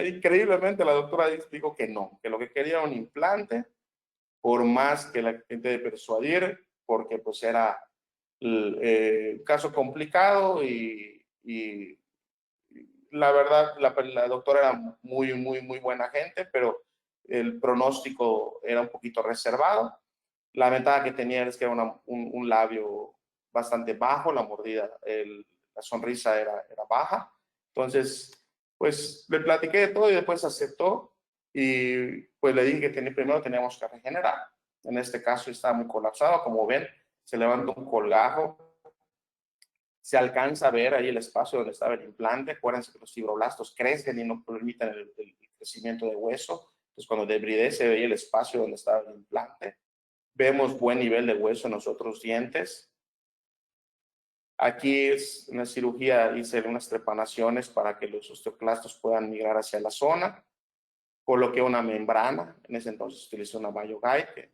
increíblemente la doctora dijo que no, que lo que quería era un implante, por más que la gente de persuadir, porque pues era un caso complicado, y la verdad la doctora era muy buena gente, pero el pronóstico era un poquito reservado. La ventaja que tenía es que era un labio bastante bajo, la mordida, la sonrisa era baja. Entonces, pues le platiqué de todo y después aceptó, y pues le dije que primero teníamos que regenerar. En este caso estaba muy colapsado, como ven, se levanta un colgajo, se alcanza a ver ahí el espacio donde estaba el implante. Acuérdense que los fibroblastos crecen y no permiten el crecimiento de hueso. Entonces, cuando debridé, se veía el espacio donde estaba el implante. Vemos buen nivel de hueso en los otros dientes. Aquí es una cirugía, hice unas trepanaciones para que los osteoclastos puedan migrar hacia la zona. Coloqué una membrana, en ese entonces utilicé una BioGuide,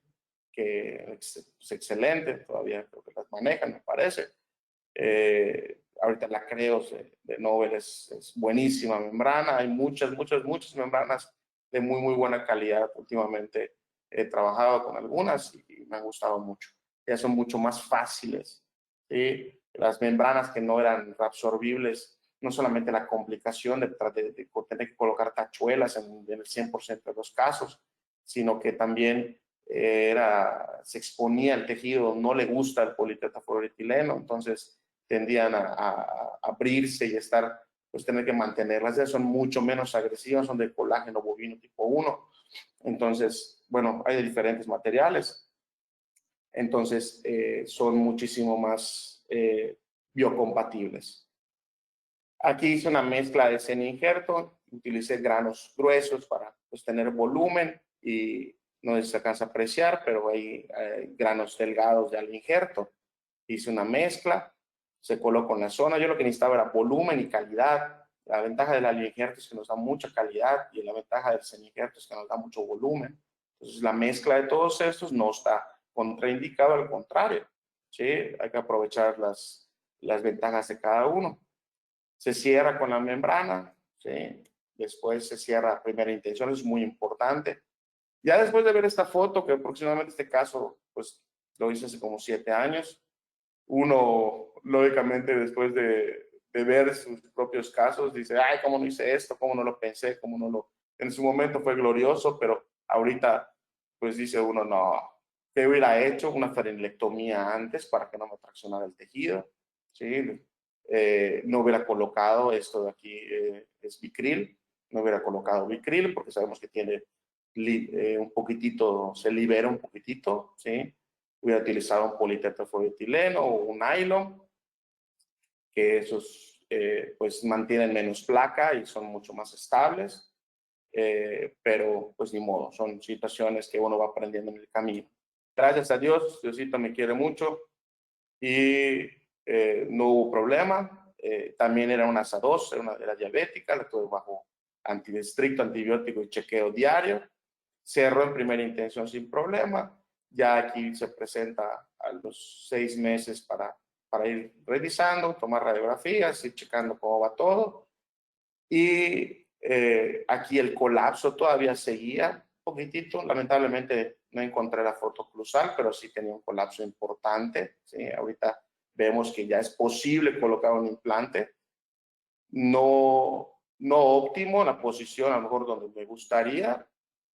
que es excelente, todavía creo que las manejan, me parece. Ahorita la Creos de Nobel es buenísima membrana. Hay muchas membranas de muy buena calidad. Últimamente he trabajado con algunas y me han gustado mucho. Ya son mucho más fáciles, ¿sí? Las membranas que no eran reabsorbibles, no solamente la complicación de tener que colocar tachuelas en el 100% de los casos, sino que también se exponía el tejido, no le gusta el politetrafluoroetileno, entonces tendían a abrirse y pues tener que mantenerlas. Ya son mucho menos agresivas, son de colágeno bovino tipo 1. Entonces, bueno, hay de diferentes materiales. Entonces, son muchísimo más biocompatibles. Aquí hice una mezcla de semi-injerto, utilicé granos gruesos para pues, tener volumen y no se alcanza a apreciar, pero hay granos delgados de al injerto. Hice una mezcla, se colocó en la zona. Yo lo que necesitaba era volumen y calidad. La ventaja del alioinjerto es que nos da mucha calidad y la ventaja del semi-injerto es que nos da mucho volumen. Entonces, la mezcla de todos estos no está contraindicado, al contrario, ¿sí? Hay que aprovechar las ventajas de cada uno. Se cierra con la membrana, ¿sí? Después se cierra a primera intención, es muy importante. Ya después de ver esta foto, que aproximadamente este caso, pues lo hice hace como 7 años, uno, lógicamente, después de ver sus propios casos, dice, ay, ¿cómo no hice esto? ¿Cómo no lo pensé? ¿Cómo no lo...? En su momento fue glorioso, pero ahorita, pues dice uno, no, ¿qué hubiera hecho? Una faringiectomía antes para que no me traccionara el tejido, ¿sí? No hubiera colocado esto de aquí, es Vicryl, no hubiera colocado Vicryl porque sabemos que tiene un poquitito, se libera un poquitito, ¿sí? Hubiera utilizado un politetrafluoroetileno o un nylon, que esos pues mantienen menos placa y son mucho más estables, pero pues ni modo, son situaciones que uno va aprendiendo en el camino. Gracias a Dios, Diosito me quiere mucho y no hubo problema. También era una ASA2, era diabética, la tuve bajo estricto antibiótico y chequeo diario. Cerró en primera intención sin problema. Ya aquí se presenta a los 6 meses para ir revisando, tomar radiografías, ir checando cómo va todo. Y aquí el colapso todavía seguía un poquitito. Lamentablemente no encontré la foto cruzal, pero sí tenía un colapso importante, ¿sí? Ahorita vemos que ya es posible colocar un implante. No óptimo, la posición a lo mejor donde me gustaría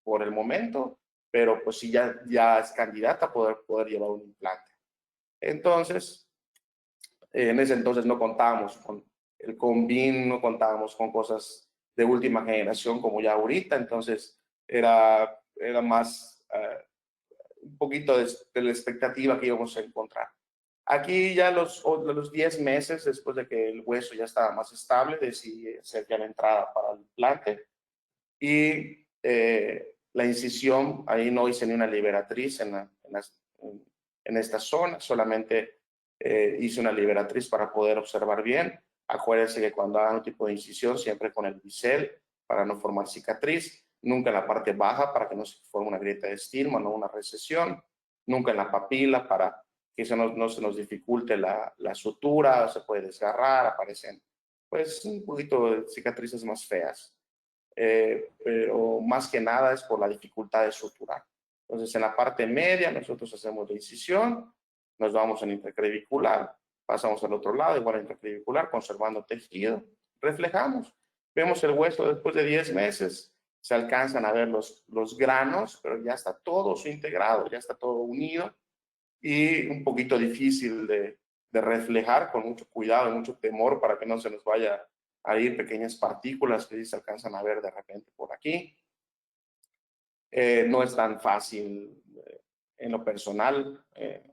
por el momento, pero pues sí ya es candidata a poder llevar un implante. Entonces, en ese entonces no contábamos con el Convin, no contábamos con cosas de última generación como ya ahorita, entonces era más un poquito de la expectativa que íbamos a encontrar. Aquí ya los 10 meses después de que el hueso ya estaba más estable, decidí hacer ya la entrada para el implante y la incisión, ahí no hice ni una liberatriz en esta zona, solamente hice una liberatriz para poder observar bien. Acuérdense que cuando hagan un tipo de incisión, siempre con el bisel para no formar cicatriz, nunca en la parte baja para que no se forme una grieta de Stillman o una recesión, nunca en la papila para que eso no se nos dificulte la sutura, se puede desgarrar, aparecen pues un poquito de cicatrices más feas. Pero más que nada es por la dificultad de suturar. Entonces, en la parte media nosotros hacemos la incisión, nos vamos en interclavicular, pasamos al otro lado, igual interclavicular, conservando tejido, reflejamos, vemos el hueso después de 10 meses, se alcanzan a ver los granos, pero ya está todo integrado, ya está todo unido y un poquito difícil de reflejar, con mucho cuidado y mucho temor para que no se nos vaya a ir pequeñas partículas que sí se alcanzan a ver de repente por aquí. No es tan fácil en lo personal,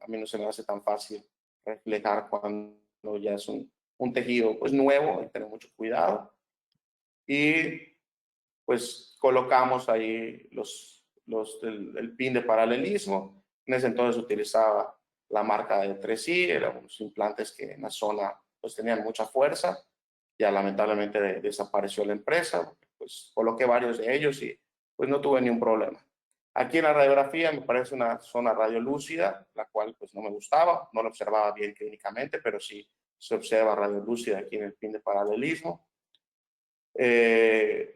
a mí no se me hace tan fácil reflejar cuando ya es un tejido pues nuevo, hay que tener mucho cuidado. Y pues colocamos ahí el pin de paralelismo. En ese entonces utilizaba la marca de 3i, eran unos implantes que en la zona pues tenían mucha fuerza. Ya lamentablemente desapareció la empresa, pues coloqué varios de ellos y pues no tuve ningún problema. Aquí en la radiografía me parece una zona radiolúcida, la cual pues no me gustaba, no lo observaba bien clínicamente, pero sí se observa radiolúcida aquí en el pin de paralelismo. Debridé,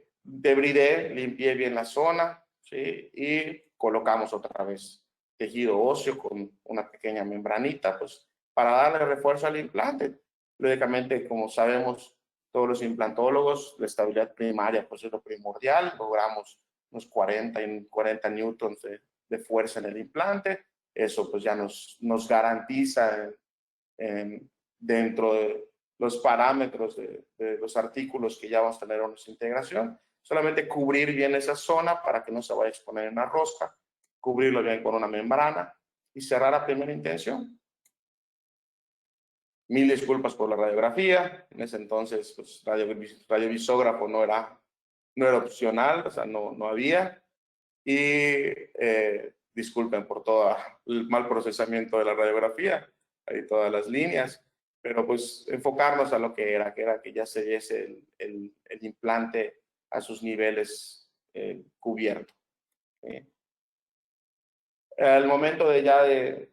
limpié bien la zona, ¿sí? Y colocamos otra vez tejido óseo con una pequeña membranita, pues para darle refuerzo al implante. Lógicamente, como sabemos todos los implantólogos, la estabilidad primaria pues es lo primordial. Logramos unos 40 newtons de fuerza en el implante. Eso pues ya nos garantiza dentro de los parámetros de los artículos que ya vamos a tener en nuestra integración. Solamente cubrir bien esa zona para que no se vaya a exponer en la rosca, cubrirlo bien con una membrana y cerrar a primera intención. Mil disculpas por la radiografía. En ese entonces, pues, radiovisógrafo no era opcional, o sea, no había. Y disculpen por todo el mal procesamiento de la radiografía, ahí todas las líneas, pero pues enfocarnos a lo que era que ya se diese el implante a sus niveles cubierto. Al momento de ya de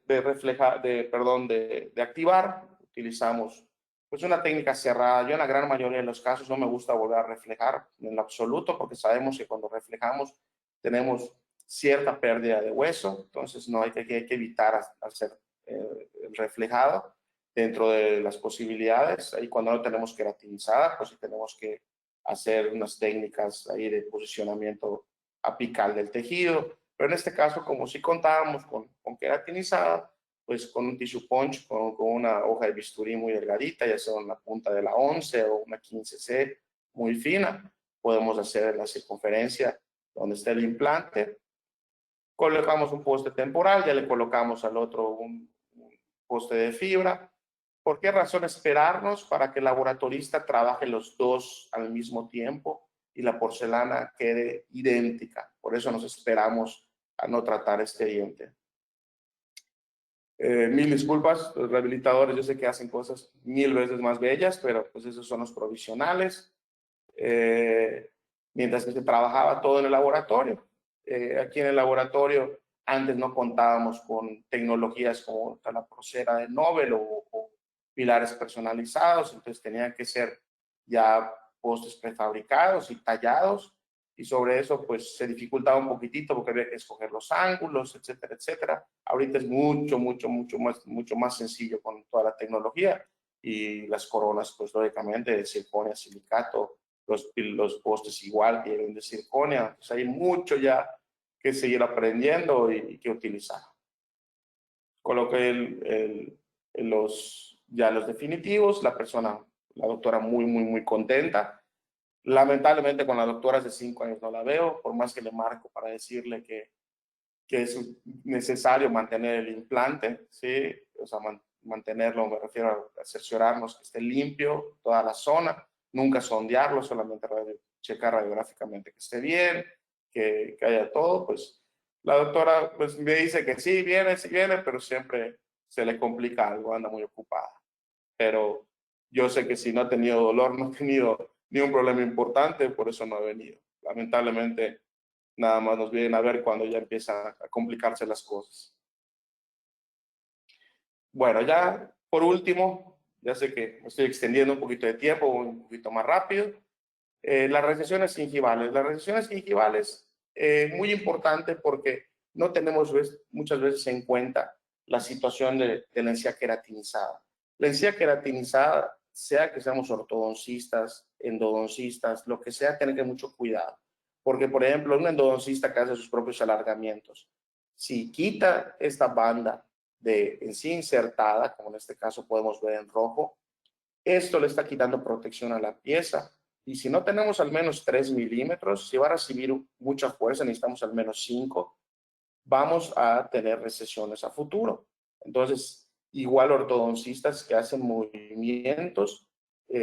activar, utilizamos pues una técnica cerrada. Yo en la gran mayoría de los casos no me gusta volver a reflejar en lo absoluto, porque sabemos que cuando reflejamos tenemos cierta pérdida de hueso, entonces no hay que evitar hacer el reflejado dentro de las posibilidades. Ahí cuando no tenemos queratinizada, pues sí tenemos que hacer unas técnicas ahí de posicionamiento apical del tejido. Pero en este caso, como si contábamos con queratinizada, pues con un tissue punch, con una hoja de bisturí muy delgadita, ya sea una punta de la 11 o una 15C muy fina, podemos hacer la circunferencia donde está el implante. Colocamos un poste temporal, ya le colocamos al otro un poste de fibra. ¿Por qué razón esperarnos para que el laboratorista trabaje los dos al mismo tiempo y la porcelana quede idéntica? Por eso nos esperamos a no tratar este diente. Mil disculpas, los rehabilitadores yo sé que hacen cosas 1000 veces más bellas, pero pues esos son los provisionales. Mientras que se trabajaba todo en el laboratorio. Aquí en el laboratorio antes no contábamos con tecnologías como la procera de Nobel o pilares personalizados, entonces tenían que ser ya postes prefabricados y tallados, y sobre eso pues se dificultaba un poquitito porque había que escoger los ángulos, etcétera, etcétera. Ahorita es mucho más sencillo con toda la tecnología, y las coronas pues lógicamente de circonia, silicato, los postes igual que vienen de circonia. Entonces hay mucho ya que seguir aprendiendo y que utilizar. Coloqué ya los definitivos, la doctora muy contenta. Lamentablemente con la doctora hace 5 años no la veo, por más que le marco para decirle que es necesario mantener el implante, ¿sí? O sea, mantenerlo, me refiero a cerciorarnos que esté limpio toda la zona, nunca sondearlo, solamente checar radiográficamente que esté bien, que haya todo. Pues la doctora pues me dice que sí viene, pero siempre se le complica algo, anda muy ocupada. Pero yo sé que si no ha tenido dolor, no ha tenido ni un problema importante, por eso no ha venido. Lamentablemente, nada más nos vienen a ver cuando ya empiezan a complicarse las cosas. Bueno, ya por último, ya sé que me estoy extendiendo un poquito de tiempo, un poquito más rápido. Las recesiones gingivales. Las recesiones gingivales, muy importante porque no tenemos muchas veces en cuenta la situación de la encía queratinizada. La encía queratinizada, sea que seamos ortodoncistas, endodoncistas, lo que sea, tiene que tener mucho cuidado. Porque, por ejemplo, un endodoncista que hace sus propios alargamientos, si quita esta banda de encía insertada, como en este caso podemos ver en rojo, esto le está quitando protección a la pieza. Y si no tenemos al menos 3 milímetros, si va a recibir mucha fuerza, necesitamos al menos 5, vamos a tener recesiones a futuro. Entonces, igual ortodoncistas que hacen movimientos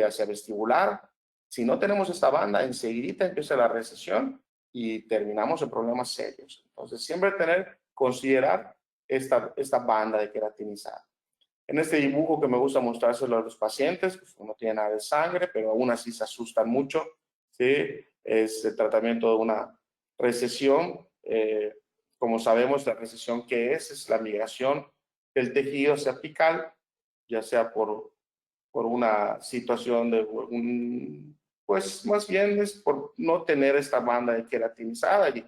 hacia vestibular, si no tenemos esta banda, enseguida empieza la recesión y terminamos en problemas serios. Entonces, siempre considerar esta banda de queratinizada. En este dibujo que me gusta mostrárselo a los pacientes, pues no tiene nada de sangre, pero aún así se asustan mucho, ¿sí? Es el tratamiento de una recesión. Como sabemos, la recesión que es la migración del tejido hacia apical, ya sea por una situación de pues más bien es por no tener esta banda de queratinizada y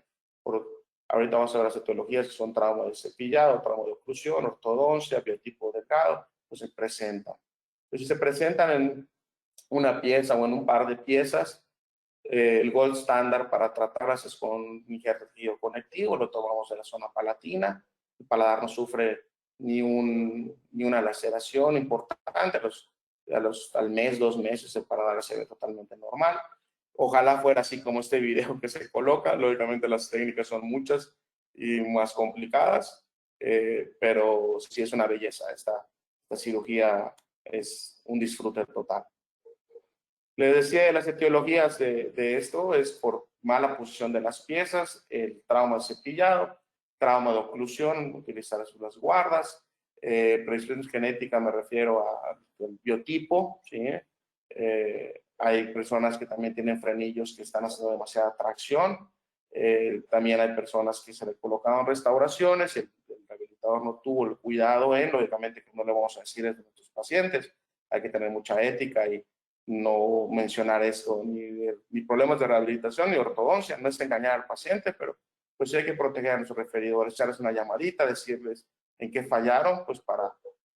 ahorita vamos a ver las etiologías que son trauma de cepillado, trauma de oclusión, ortodoncia, biotipo delgado, pues se presentan. Entonces, si se presentan en una pieza o en un par de piezas, el gold estándar para tratarlas es con un injerto conectivo, lo tomamos en la zona palatina, el paladar no sufre ni una laceración importante, al mes, 2 meses el paladar se ve totalmente normal. Ojalá fuera así como este video que se coloca, lógicamente las técnicas son muchas y más complicadas, pero sí es una belleza, esta cirugía es un disfrute total. Les decía de las etiologías de esto, es por mala posición de las piezas, el trauma de cepillado, trauma de oclusión, utilizar las guardas, predisposición genética, me refiero al biotipo, ¿sí? Hay personas que también tienen frenillos que están haciendo demasiada tracción, también hay personas que se le colocaron restauraciones, el rehabilitador no tuvo el cuidado lógicamente que no le vamos a decir a nuestros pacientes, hay que tener mucha ética y no mencionar esto, ni problemas de rehabilitación, ni ortodoncia, no es engañar al paciente, pero pues sí hay que proteger a nuestros referidores, echarles una llamadita, decirles en qué fallaron, pues para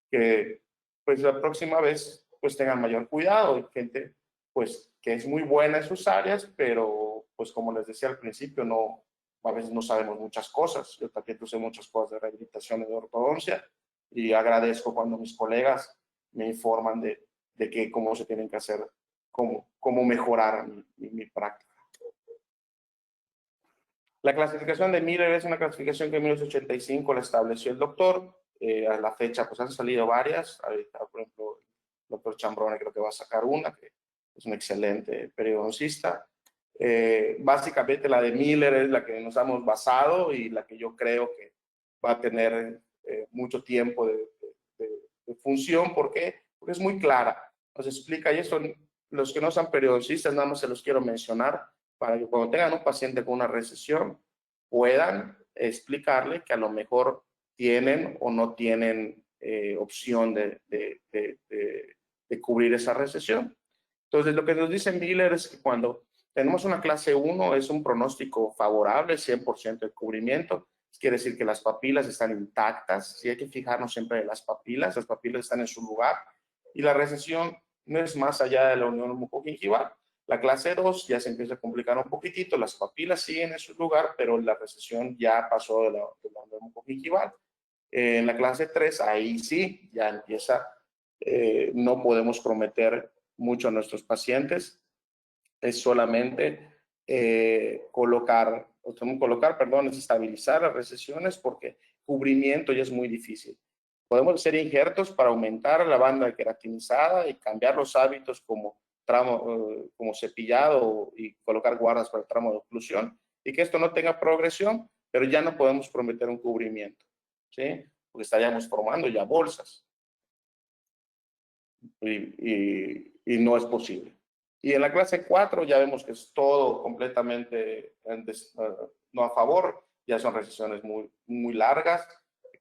que pues la próxima vez pues tengan mayor cuidado. Hay gente pues que es muy buena en sus áreas, pero pues como les decía al principio, a veces no sabemos muchas cosas. Yo también sé muchas cosas de rehabilitación y de ortodoncia y agradezco cuando mis colegas me informan de cómo se tienen que hacer, cómo mejorar mi práctica. La clasificación de Miller es una clasificación que en 1985 la estableció el doctor. A la fecha pues han salido varias. Ahorita, por ejemplo, el doctor Chambrone creo que va a sacar una, que es un excelente periodoncista. Básicamente la de Miller es la que nos hemos basado y la que yo creo que va a tener mucho tiempo de función. ¿Por qué? Porque es muy clara. Nos explica, y esto los que no son periodoncistas, nada más se los quiero mencionar, para que cuando tengan un paciente con una recesión puedan explicarle que a lo mejor tienen o no tienen opción de cubrir esa recesión. Entonces, lo que nos dice Miller es que cuando tenemos una clase 1 es un pronóstico favorable, 100% de cubrimiento. Quiere decir que las papilas están intactas. Sí hay que fijarnos siempre en las papilas están en su lugar y la recesión no es más allá de la unión mucogingival. La clase 2 ya se empieza a complicar un poquitito, las papilas siguen en su lugar, pero la recesión ya pasó de la unión mucogingival. En la clase 3, ahí sí, ya empieza, no podemos prometer mucho a nuestros pacientes, es solamente es estabilizar las recesiones porque cubrimiento ya es muy difícil. Podemos hacer injertos para aumentar la banda queratinizada y cambiar los hábitos como como cepillado y colocar guardas para el tramo de oclusión y que esto no tenga progresión, pero ya no podemos prometer un cubrimiento, ¿sí? Porque estaríamos formando ya bolsas y no es posible. Y en la clase 4 ya vemos que es todo completamente no a favor, ya son recesiones muy largas,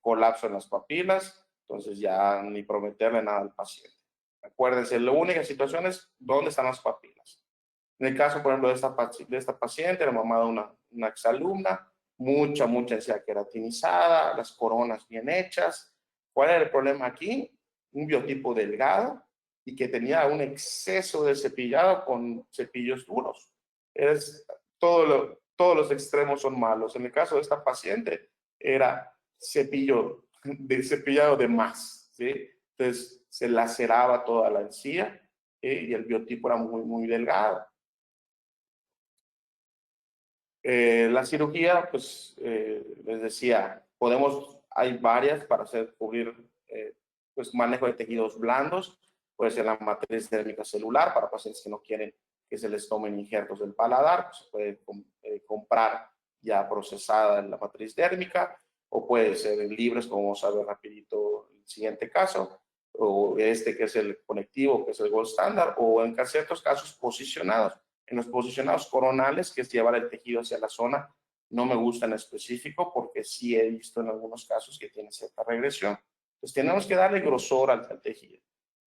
colapso en las papilas, entonces ya ni prometerle nada al paciente. Acuérdense, la única situación es dónde están las papilas. En el caso, por ejemplo, de esta paciente, la mamá de una exalumna, mucha encía queratinizada, las coronas bien hechas. ¿Cuál era el problema aquí? Un biotipo delgado y que tenía un exceso de cepillado con cepillos duros. Todos los extremos son malos. En el caso de esta paciente, era cepillado de más, ¿sí? Entonces, se laceraba toda la encía y el biotipo era muy delgado. La cirugía, pues, les decía, hay varias para cubrir, pues, manejo de tejidos blandos. Puede ser la matriz dérmica celular para pacientes que no quieren que se les tomen injertos del paladar. Pues, se puede comprar ya procesada en la matriz dérmica. o puede ser libres, como vamos a ver rapidito el siguiente caso, o este que es el conectivo, que es el gold standard, o en ciertos casos posicionados. En los posicionados coronales, que es llevar el tejido hacia la zona, no me gusta en específico porque sí he visto en algunos casos que tiene cierta regresión. Entonces tenemos que darle grosor al tejido.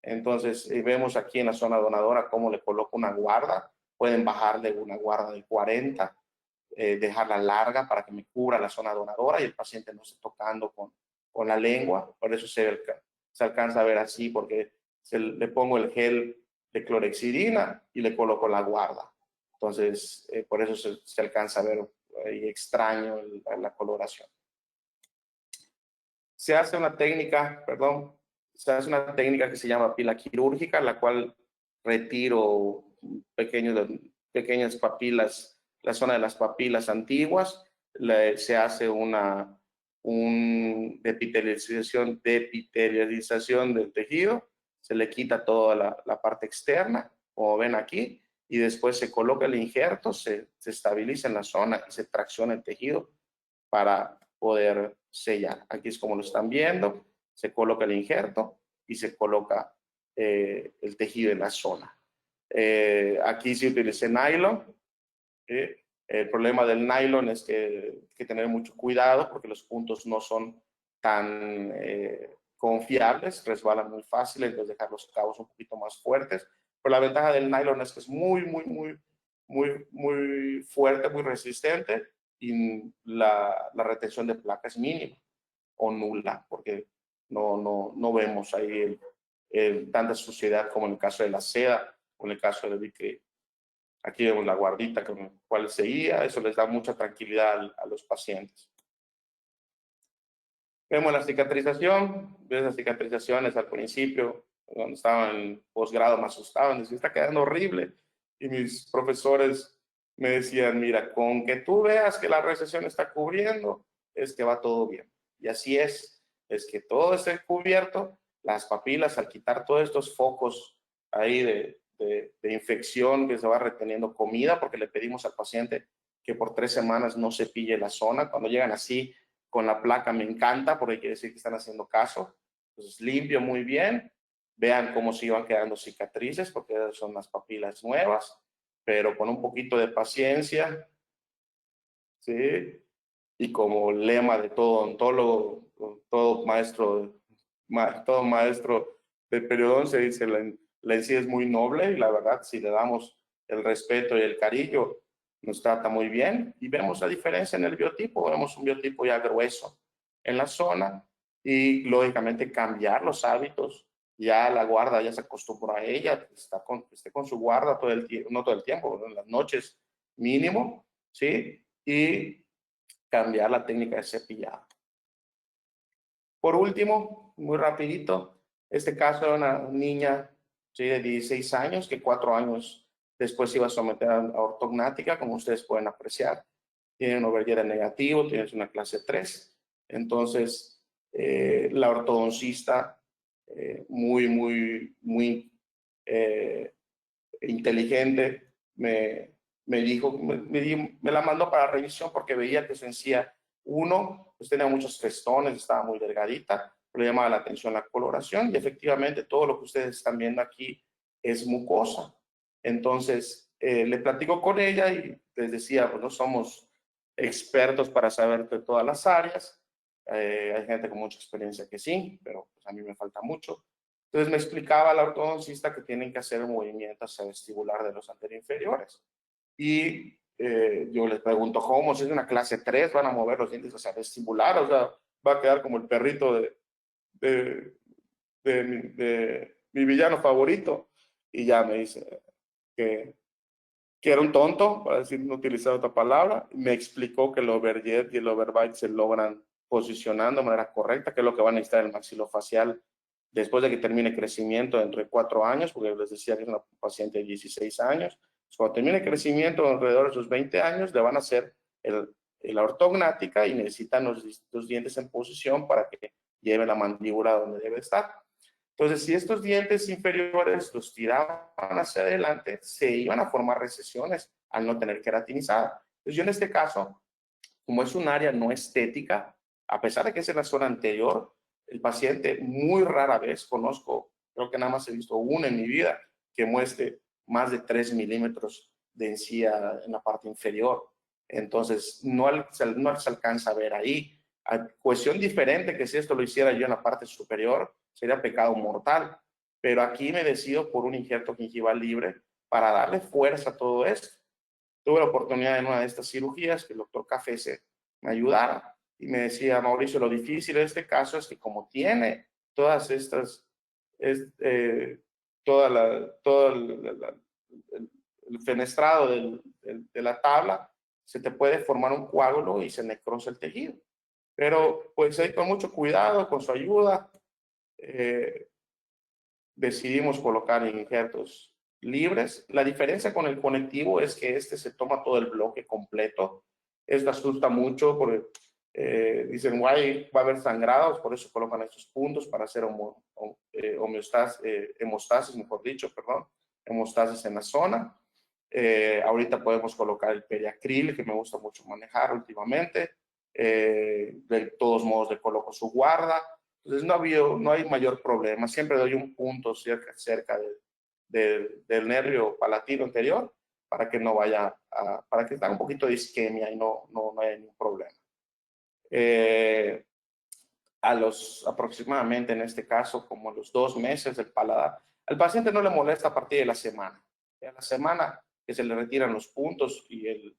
Entonces vemos aquí en la zona donadora cómo le coloco una guarda. Pueden bajarle una guarda de 40, dejarla larga para que me cubra la zona donadora y el paciente no esté tocando con la lengua. Por eso se alcanza a ver así, porque le pongo el gel de clorexidina y le coloco la guarda. Entonces, por eso se alcanza a ver extraño la coloración. Se hace una técnica, que se llama pila quirúrgica, la cual retiro pequeñas papilas, la zona de las papilas antiguas. Se hace una depitelización del tejido, se le quita toda la parte externa, como ven aquí, y después se coloca el injerto, se estabiliza en la zona y se tracciona el tejido para poder sellar. Aquí es como lo están viendo, se coloca el injerto y se coloca el tejido en la zona. Aquí se utiliza nylon. El problema del nylon es que hay que tener mucho cuidado porque los puntos no son tan confiables, resbalan muy fácil, entonces dejar los cabos un poquito más fuertes. Pero la ventaja del nylon es que es muy fuerte, muy resistente, y la retención de placa es mínima o nula, porque no vemos ahí tanta suciedad como en el caso de la seda o en el caso de que aquí vemos la guardita con la cual seguía. Eso les da mucha tranquilidad a los pacientes. Vemos la cicatrización. Ves las cicatrizaciones al principio, cuando estaba en posgrado me asustaban, decían, está quedando horrible. Y mis profesores me decían, mira, con que tú veas que la recesión está cubriendo, es que va todo bien. Y así es que todo esté cubierto, las papilas, al quitar todos estos focos ahí de infección que se va reteniendo comida, porque le pedimos al paciente que por 3 semanas no se pille la zona. Cuando llegan así con la placa me encanta, porque quiere decir que están haciendo caso. Entonces limpio muy bien, vean cómo se iban quedando cicatrices, porque son las papilas nuevas, pero con un poquito de paciencia, ¿sí? Y como lema de todo odontólogo, todo maestro de periodoncia dice, la encía es muy noble, y la verdad, si le damos el respeto y el cariño, nos trata muy bien. Y vemos la diferencia en el biotipo. Vemos un biotipo ya grueso en la zona, y lógicamente cambiar los hábitos. Ya la guarda ya se acostumbra a ella, esté con su guarda todo el tiempo, no todo el tiempo, en las noches mínimo, ¿sí? Y cambiar la técnica de cepillado. Por último, muy rapidito, este caso era una niña, ¿sí?, de 16 años que 4 años después se iba a someter a ortognática, como ustedes pueden apreciar. Tiene un overgear negativo, tiene una clase 3. Entonces, la ortodoncista, muy inteligente, me dijo, me la mandó para revisión porque veía que su encía, pues tenía muchos festones, estaba muy delgadita, le llamaba la atención la coloración, y efectivamente todo lo que ustedes están viendo aquí es mucosa. Entonces, le platico con ella y les decía, pues no somos expertos para saber de todas las áreas. Hay gente con mucha experiencia que sí, pero pues a mí me falta mucho. Entonces me explicaba la ortodoncista que tienen que hacer un movimiento hacia vestibular de los anteroinferiores. Y yo les pregunto, ¿cómo? Si es una clase 3, van a mover los dientes hacia vestibular, o sea, va a quedar como el perrito de mi villano favorito. Y ya me dice que era un tonto, para decir, no utilizar otra palabra. Me explicó que el overjet y el overbite se logran posicionando de manera correcta, que es lo que van a necesitar el maxilofacial después de que termine crecimiento dentro de 4 años, porque les decía que es una paciente de 16 años. Pues cuando termine crecimiento alrededor de sus 20 años, le van a hacer la ortognática y necesitan los dientes en posición para que lleve la mandíbula donde debe estar. Entonces, si estos dientes inferiores los tiraban hacia adelante, se iban a formar recesiones al no tener queratinizada. Entonces, yo en este caso, como es un área no estética, a pesar de que es en la zona anterior, el paciente muy rara vez conozco, creo que nada más he visto uno en mi vida, que muestre más de 3 milímetros de encía en la parte inferior. Entonces, no se alcanza a ver ahí. A cuestión diferente que si esto lo hiciera yo en la parte superior, sería pecado mortal. Pero aquí me decido por un injerto gingival libre para darle fuerza a todo esto. Tuve la oportunidad en una de estas cirugías que el doctor Cafese me ayudara y me decía, Mauricio, lo difícil de este caso es que como tiene todas estas, todo el fenestrado de la tabla, se te puede formar un coágulo y se necrosa el tejido. Pero pues ahí con mucho cuidado, con su ayuda, decidimos colocar injertos libres. La diferencia con el conectivo es que este se toma todo el bloque completo. Esto asusta mucho porque dicen, guay, va a haber sangrados, por eso colocan estos puntos para hacer hemostasis, mejor dicho, perdón, hemostasis en la zona. Ahorita podemos colocar el periacril, que me gusta mucho manejar últimamente. De todos modos le coloco su guarda. Entonces no hay mayor problema. Siempre doy un punto cerca del nervio palatino anterior para que no vaya para que tenga un poquito de isquemia y no haya ningún problema. A los aproximadamente, en este caso, como los 2 meses del paladar, al paciente no le molesta a partir de la semana. A la semana que se le retiran los puntos y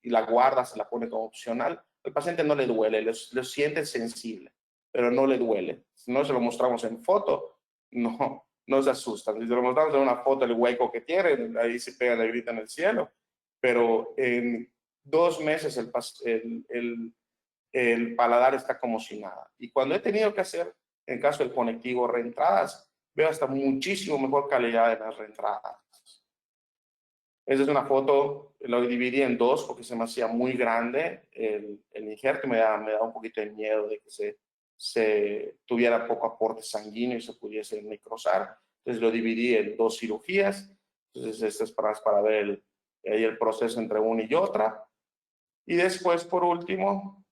la guarda se la pone como opcional, al paciente no le duele, lo siente sensible, pero no le duele. Si no se lo mostramos en foto, no se asustan. Si se lo mostramos en una foto, el hueco que tiene, ahí se pega la grita en el cielo. Pero en 2 meses el paladar está como si nada. Y cuando he tenido que hacer, en caso del conectivo, reentradas, veo hasta muchísimo mejor calidad de las reentradas. Esa es una foto, lo dividí en 2 porque se me hacía muy grande el injerto, me da un poquito de miedo de que se tuviera poco aporte sanguíneo y se pudiese necrosar. Entonces lo dividí en 2 cirugías. Entonces esto es para ver el proceso entre una y otra. Y después, por último,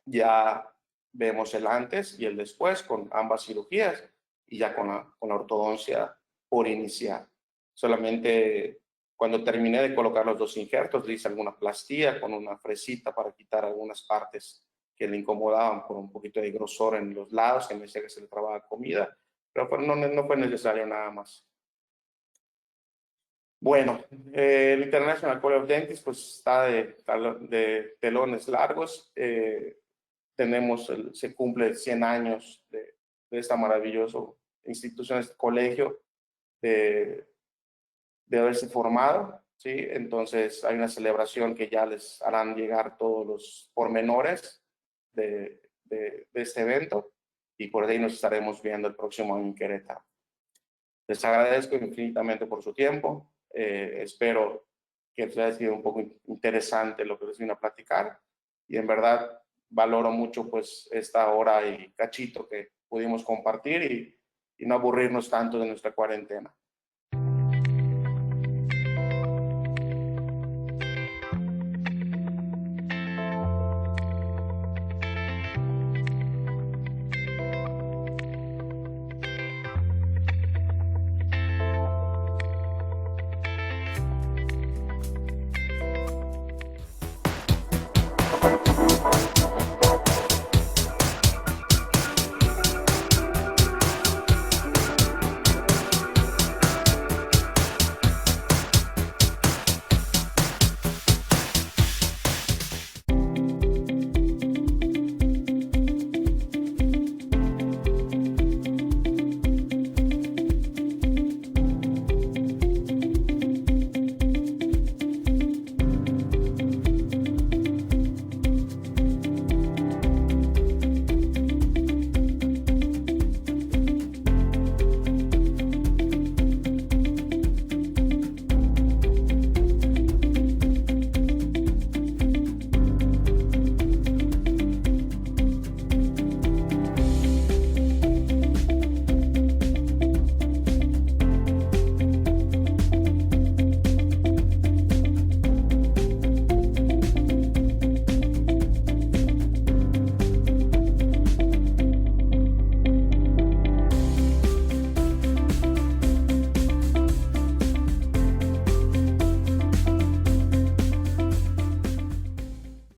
ya vemos el antes y el después con ambas cirugías y ya con la ortodoncia por iniciar. Solamente cuando terminé de colocar los 2 injertos, le hice alguna plastía con una fresita para quitar algunas partes que le incomodaban por un poquito de grosor en los lados, que me decía que se le trababa comida, pero no fue necesario nada más. Bueno, el International College of Dentists pues está de telones largos. Se cumple 100 años de esta maravillosa institución, este colegio de haberse formado, ¿sí? Entonces hay una celebración que ya les harán llegar todos los pormenores de este evento y por ahí nos estaremos viendo el próximo año en Querétaro. Les agradezco infinitamente por su tiempo. Espero que les haya sido un poco interesante lo que les vine a platicar y en verdad valoro mucho pues esta hora y cachito que pudimos compartir y no aburrirnos tanto de nuestra cuarentena.